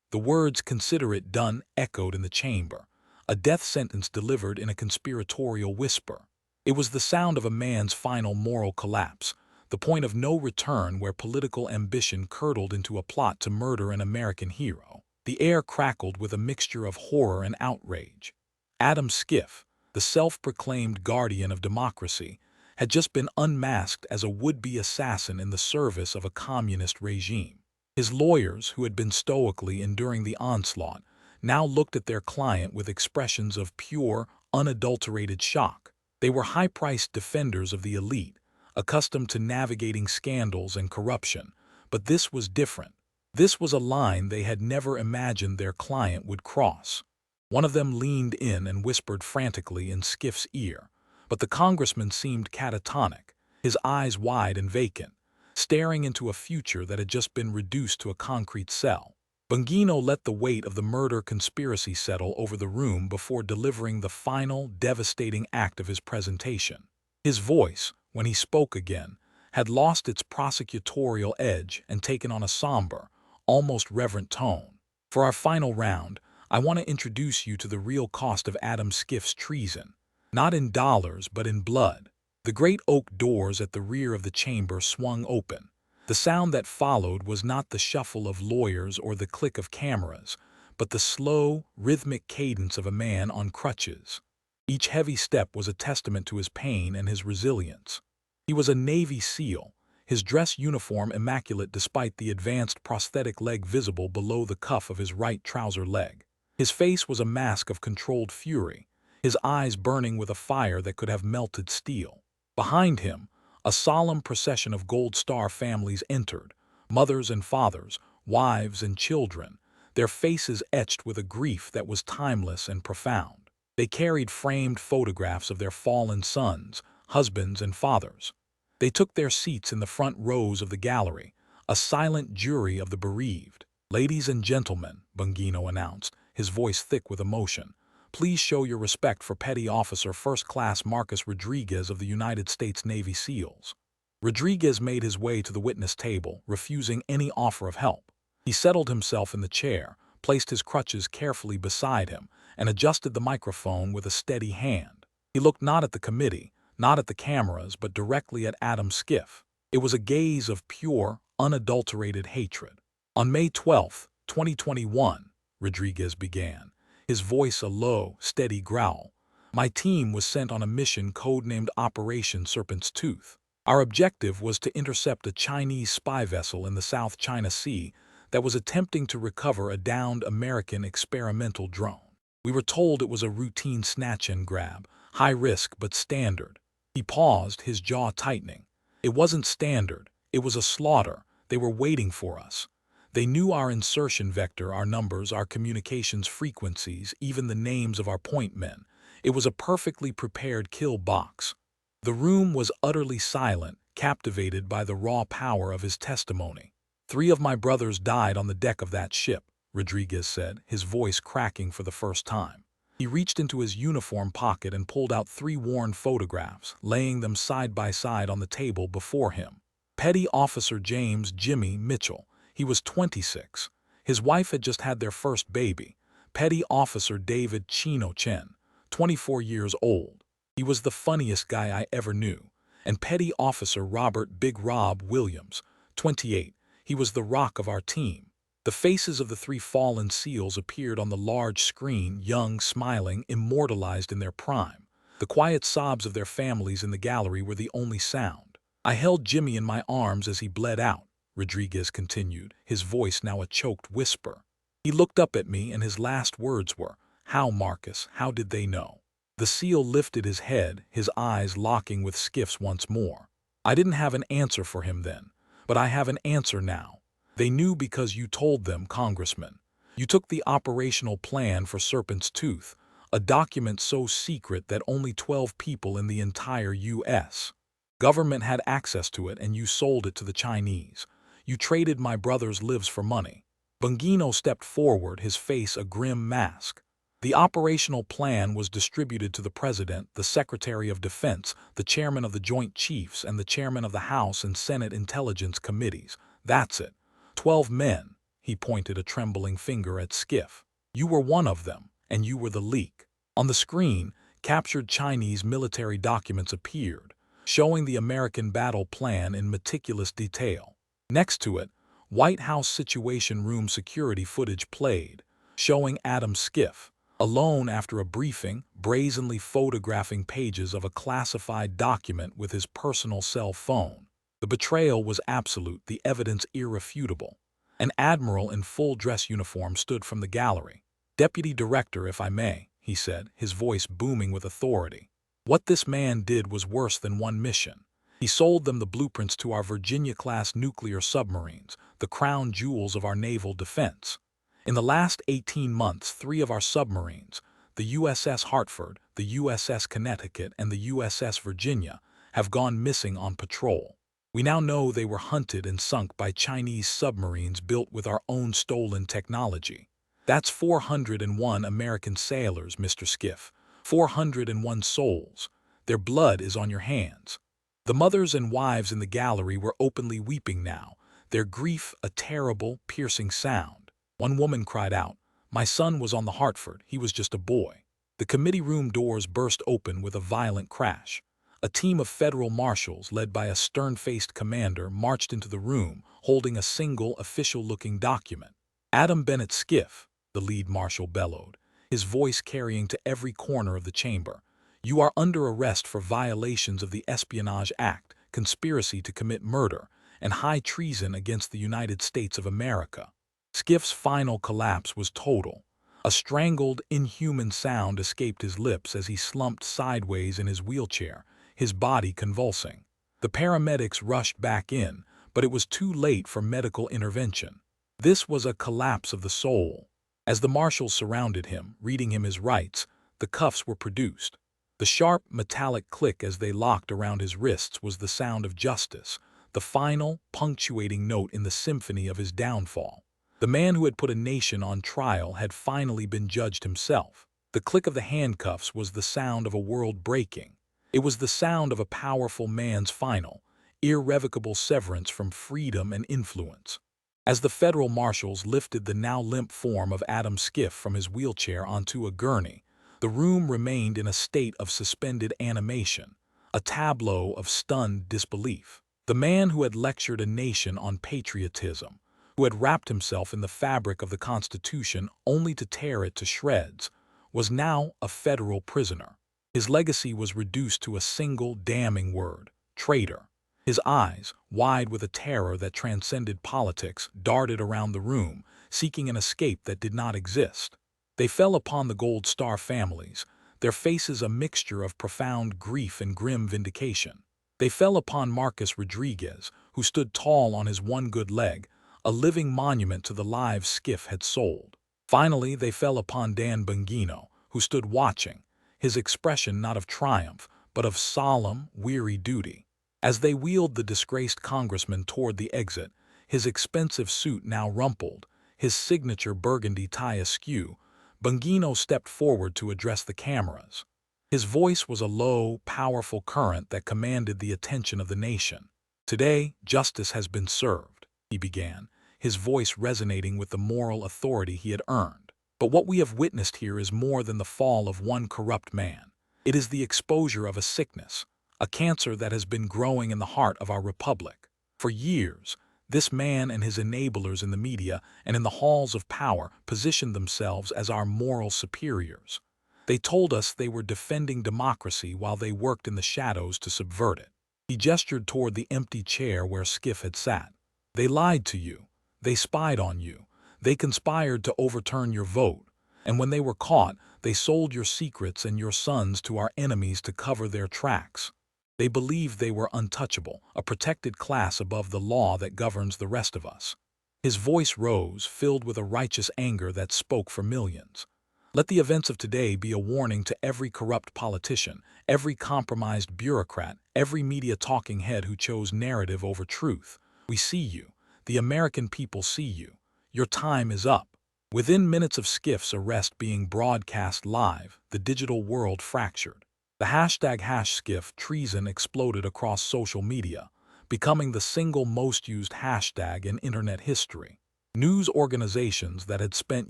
The words "consider it done" echoed in the chamber, a death sentence delivered in a conspiratorial whisper. It was the sound of a man's final moral collapse, the point of no return where political ambition curdled into a plot to murder an American hero. The air crackled with a mixture of horror and outrage. Adam Schiff, the self-proclaimed guardian of democracy, had just been unmasked as a would-be assassin in the service of a communist regime. His lawyers, who had been stoically enduring the onslaught, now looked at their client with expressions of pure, unadulterated shock. They were high-priced defenders of the elite, accustomed to navigating scandals and corruption, but this was different. This was a line they had never imagined their client would cross. One of them leaned in and whispered frantically in Schiff's ear, but the congressman seemed catatonic, his eyes wide and vacant, staring into a future that had just been reduced to a concrete cell. Bongino let the weight of the murder conspiracy settle over the room before delivering the final, devastating act of his presentation. His voice, when he spoke again, had lost its prosecutorial edge and taken on a somber, almost reverent tone. For our final round, I want to introduce you to the real cost of Adam Schiff's treason, not in dollars but in blood. The great oak doors at the rear of the chamber swung open. The sound that followed was not the shuffle of lawyers or the click of cameras, but the slow, rhythmic cadence of a man on crutches. Each heavy step was a testament to his pain and his resilience. He was a Navy SEAL, his dress uniform immaculate despite the advanced prosthetic leg visible below the cuff of his right trouser leg. His face was a mask of controlled fury, his eyes burning with a fire that could have melted steel. Behind him, a solemn procession of Gold Star families entered, mothers and fathers, wives and children, their faces etched with a grief that was timeless and profound. They carried framed photographs of their fallen sons, husbands, and fathers. They took their seats in the front rows of the gallery, a silent jury of the bereaved. "Ladies and gentlemen," Bongino announced, his voice thick with emotion, "please show your respect for Petty Officer First Class Marcus Rodriguez of the United States Navy SEALs." Rodriguez made his way to the witness table, refusing any offer of help. He settled himself in the chair, placed his crutches carefully beside him, and adjusted the microphone with a steady hand. He looked not at the committee, not at the cameras, but directly at Adam Schiff. It was a gaze of pure, unadulterated hatred. "On May 12, 2021, Rodriguez began, his voice a low, steady growl, "my team was sent on a mission codenamed Operation Serpent's Tooth. Our objective was to intercept a Chinese spy vessel in the South China Sea that was attempting to recover a downed American experimental drone. We were told it was a routine snatch and grab, high risk but standard." He paused, his jaw tightening. "It wasn't standard. It was a slaughter. They were waiting for us. They knew our insertion vector, our numbers, our communications frequencies, even the names of our point men. It was a perfectly prepared kill box." The room was utterly silent, captivated by the raw power of his testimony. "3 of my brothers died on the deck of that ship," Rodriguez said, his voice cracking for the first time. He reached into his uniform pocket and pulled out 3 worn photographs, laying them side by side on the table before him. Petty Officer James "Jimmy" Mitchell. He was 26. His wife had just had their first baby. Petty Officer David Chino Chen, 24 years old. He was the funniest guy I ever knew. And Petty Officer Robert "Big Rob" Williams, 28. He was the rock of our team. The faces of the 3 fallen SEALs appeared on the large screen, young, smiling, immortalized in their prime. The quiet sobs of their families in the gallery were the only sound. "I held Jimmy in my arms as he bled out," Rodriguez continued, his voice now a choked whisper. "He looked up at me and his last words were, 'How, Marcus, how did they know?'" The SEAL lifted his head, his eyes locking with Schiff's once more. "I didn't have an answer for him then, but I have an answer now. They knew because you told them, Congressman. You took the operational plan for Serpent's Tooth, a document so secret that only 12 people in the entire U.S. government had access to it, and you sold it to the Chinese. You traded my brother's lives for money." Bongino stepped forward, his face a grim mask. "The operational plan was distributed to the President, the Secretary of Defense, the Chairman of the Joint Chiefs, and the Chairman of the House and Senate Intelligence Committees. That's it. 12 men." He pointed a trembling finger at Schiff. "You were one of them, and you were the leak." On the screen, captured Chinese military documents appeared, showing the American battle plan in meticulous detail. Next to it, White House Situation Room security footage played, showing Adam Schiff, alone after a briefing, brazenly photographing pages of a classified document with his personal cell phone. The betrayal was absolute, the evidence irrefutable. An admiral in full dress uniform stood from the gallery. "Deputy Director, if I may," he said, his voice booming with authority. "What this man did was worse than one mission. He sold them the blueprints to our Virginia-class nuclear submarines, the crown jewels of our naval defense. In the last 18 months, 3 of our submarines, the USS Hartford, the USS Connecticut, and the USS Virginia, have gone missing on patrol. We now know they were hunted and sunk by Chinese submarines built with our own stolen technology. That's 401 American sailors, Mr. Schiff. 401 souls. Their blood is on your hands. The mothers and wives in the gallery were openly weeping now, their grief a terrible, piercing sound. One woman cried out, "My son was on the Hartford, he was just a boy." The committee room doors burst open with a violent crash. A team of federal marshals, led by a stern-faced commander, marched into the room, holding a single official-looking document. "Adam Bennett Schiff," the lead marshal bellowed, his voice carrying to every corner of the chamber. "You are under arrest for violations of the Espionage Act, conspiracy to commit murder, and high treason against the United States of America." Schiff's final collapse was total. A strangled, inhuman sound escaped his lips as he slumped sideways in his wheelchair, his body convulsing. The paramedics rushed back in, but it was too late for medical intervention. This was a collapse of the soul. As the marshals surrounded him, reading him his rights, the cuffs were produced. The sharp, metallic click as they locked around his wrists was the sound of justice, the final, punctuating note in the symphony of his downfall. The man who had put a nation on trial had finally been judged himself. The click of the handcuffs was the sound of a world breaking. It was the sound of a powerful man's final, irrevocable severance from freedom and influence. As the federal marshals lifted the now limp form of Adam Schiff from his wheelchair onto a gurney, the room remained in a state of suspended animation, a tableau of stunned disbelief. The man who had lectured a nation on patriotism, who had wrapped himself in the fabric of the Constitution only to tear it to shreds, was now a federal prisoner. His legacy was reduced to a single damning word: traitor. His eyes, wide with a terror that transcended politics, darted around the room, seeking an escape that did not exist. They fell upon the Gold Star families, their faces a mixture of profound grief and grim vindication. They fell upon Marcus Rodriguez, who stood tall on his one good leg, a living monument to the lives Schiff had sold. Finally, they fell upon Dan Bongino, who stood watching, his expression not of triumph, but of solemn, weary duty. As they wheeled the disgraced congressman toward the exit, his expensive suit now rumpled, his signature burgundy tie askew, Bongino stepped forward to address the cameras. His voice was a low, powerful current that commanded the attention of the nation. "Today, justice has been served," he began, his voice resonating with the moral authority he had earned. "But what we have witnessed here is more than the fall of one corrupt man. It is the exposure of a sickness, a cancer that has been growing in the heart of our republic. For years, this man and his enablers in the media and in the halls of power positioned themselves as our moral superiors. They told us they were defending democracy while they worked in the shadows to subvert it." He gestured toward the empty chair where Schiff had sat. "They lied to you. They spied on you. They conspired to overturn your vote. And when they were caught, they sold your secrets and your sons to our enemies to cover their tracks. They believed they were untouchable, a protected class above the law that governs the rest of us." His voice rose, filled with a righteous anger that spoke for millions. "Let the events of today be a warning to every corrupt politician, every compromised bureaucrat, every media talking head who chose narrative over truth. We see you. The American people see you. Your time is up." Within minutes of Schiff's arrest being broadcast live, the digital world fractured. The hashtag #Schiff treason exploded across social media, becoming the single most used hashtag in internet history. News organizations that had spent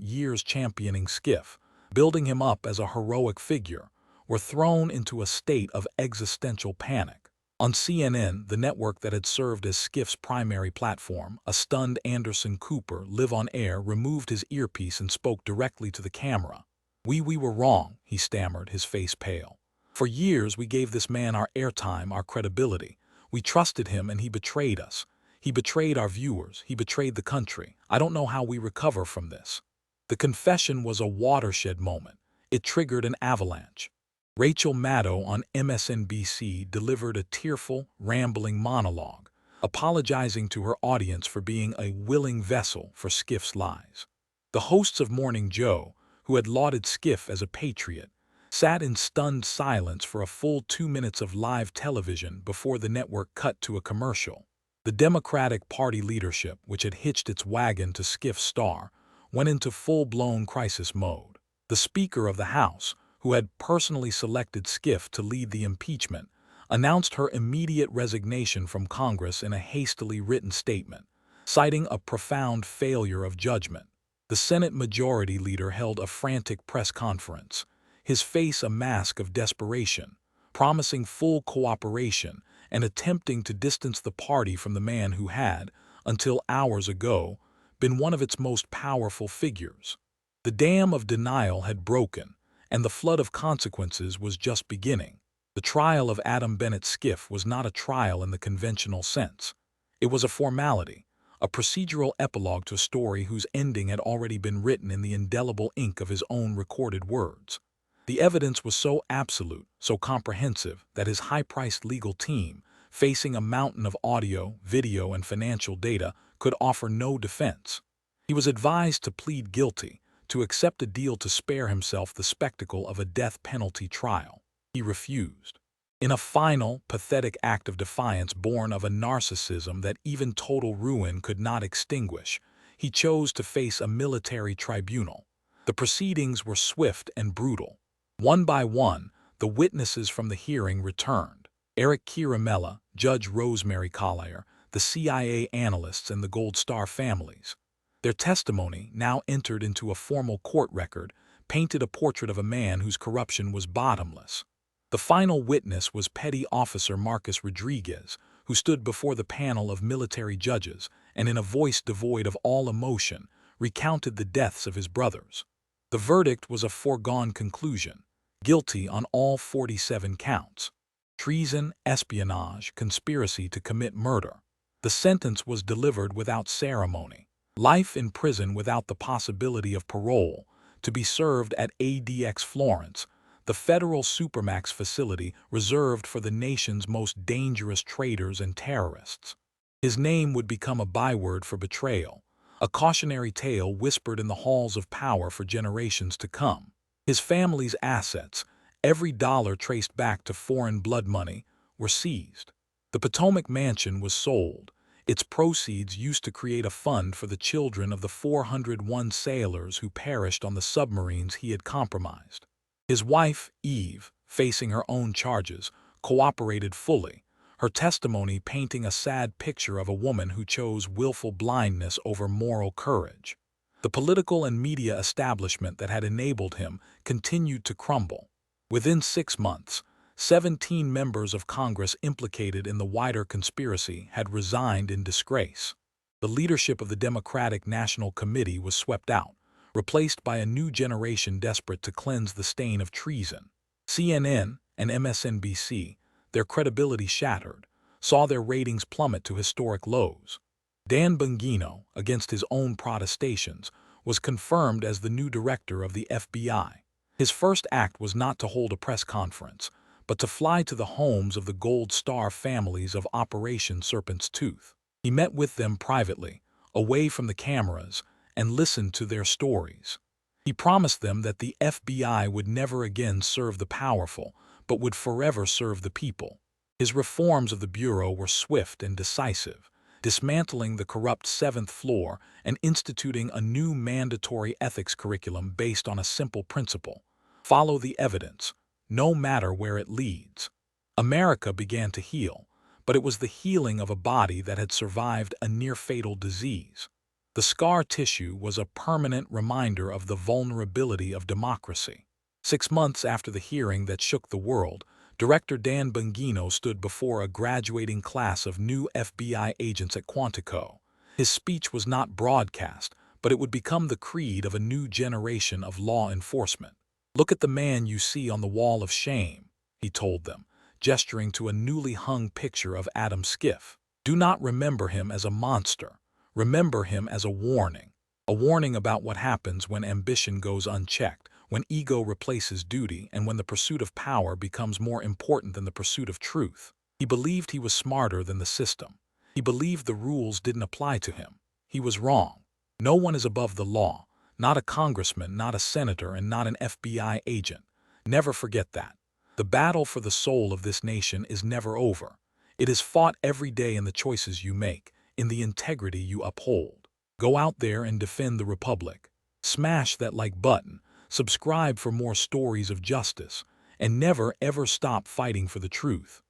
years championing Schiff, building him up as a heroic figure, were thrown into a state of existential panic. On CNN, the network that had served as Schiff's primary platform, a stunned Anderson Cooper, live on air, removed his earpiece and spoke directly to the camera. We were wrong," he stammered, his face pale. "For years we gave this man our airtime, our credibility. We trusted him and he betrayed us. He betrayed our viewers. He betrayed the country. I don't know how we recover from this." The confession was a watershed moment. It triggered an avalanche. Rachel Maddow on MSNBC delivered a tearful, rambling monologue, apologizing to her audience for being a willing vessel for Schiff's lies. The hosts of Morning Joe, who had lauded Schiff as a patriot, sat in stunned silence for a full 2 minutes of live television before the network cut to a commercial. The Democratic Party leadership, which had hitched its wagon to Schiff's star, went into full-blown crisis mode. The Speaker of the House, who had personally selected Schiff to lead the impeachment, announced her immediate resignation from Congress in a hastily written statement, citing a profound failure of judgment. The Senate Majority Leader held a frantic press conference, his face a mask of desperation, promising full cooperation and attempting to distance the party from the man who had, until hours ago, been one of its most powerful figures. The dam of denial had broken, and the flood of consequences was just beginning. The trial of Adam Bennett Schiff was not a trial in the conventional sense. It was a formality, a procedural epilogue to a story whose ending had already been written in the indelible ink of his own recorded words. The evidence was so absolute, so comprehensive, that his high-priced legal team, facing a mountain of audio, video, and financial data, could offer no defense. He was advised to plead guilty, to accept a deal to spare himself the spectacle of a death penalty trial. He refused. In a final, pathetic act of defiance born of a narcissism that even total ruin could not extinguish, he chose to face a military tribunal. The proceedings were swift and brutal. One by one, the witnesses from the hearing returned. Eric Ciaramella, Judge Rosemary Collier, the CIA analysts, and the Gold Star families. Their testimony, now entered into a formal court record, painted a portrait of a man whose corruption was bottomless. The final witness was Petty Officer Marcus Rodriguez, who stood before the panel of military judges and, in a voice devoid of all emotion, recounted the deaths of his brothers. The verdict was a foregone conclusion: guilty on all 47 counts. Treason, espionage, conspiracy to commit murder. The sentence was delivered without ceremony. Life in prison without the possibility of parole, to be served at ADX Florence, the federal supermax facility reserved for the nation's most dangerous traitors and terrorists. His name would become a byword for betrayal, a cautionary tale whispered in the halls of power for generations to come. His family's assets, every dollar traced back to foreign blood money, were seized. The Potomac Mansion was sold. Its proceeds used to create a fund for the children of the 401 sailors who perished on the submarines he had compromised. His wife, Eve, facing her own charges, cooperated fully, her testimony painting a sad picture of a woman who chose willful blindness over moral courage. The political and media establishment that had enabled him continued to crumble. Within 6 months, 17 members of Congress implicated in the wider conspiracy had resigned in disgrace. The leadership of the Democratic National Committee was swept out, replaced by a new generation desperate to cleanse the stain of treason. CNN and MSNBC, their credibility shattered, saw their ratings plummet to historic lows. Dan Bongino, against his own protestations, was confirmed as the new director of the FBI. His first act was not to hold a press conference, but to fly to the homes of the Gold Star families of Operation Serpent's Tooth. He met with them privately, away from the cameras, and listened to their stories. He promised them that the FBI would never again serve the powerful, but would forever serve the people. His reforms of the Bureau were swift and decisive, dismantling the corrupt 7th floor and instituting a new mandatory ethics curriculum based on a simple principle: follow the evidence, no matter where it leads. America began to heal, but it was the healing of a body that had survived a near-fatal disease. The scar tissue was a permanent reminder of the vulnerability of democracy. 6 months after the hearing that shook the world, Director Dan Bongino stood before a graduating class of new FBI agents at Quantico. His speech was not broadcast, but it would become the creed of a new generation of law enforcement. "Look at the man you see on the wall of shame," he told them, gesturing to a newly hung picture of Adam Schiff. "Do not remember him as a monster. Remember him as a warning about what happens when ambition goes unchecked, when ego replaces duty and when the pursuit of power becomes more important than the pursuit of truth. He believed he was smarter than the system. He believed the rules didn't apply to him. He was wrong. No one is above the law, not a congressman, not a senator, and not an FBI agent. Never forget that. The battle for the soul of this nation is never over. It is fought every day in the choices you make, in the integrity you uphold. Go out there and defend the Republic. Smash that like button, subscribe for more stories of justice, and never ever stop fighting for the truth.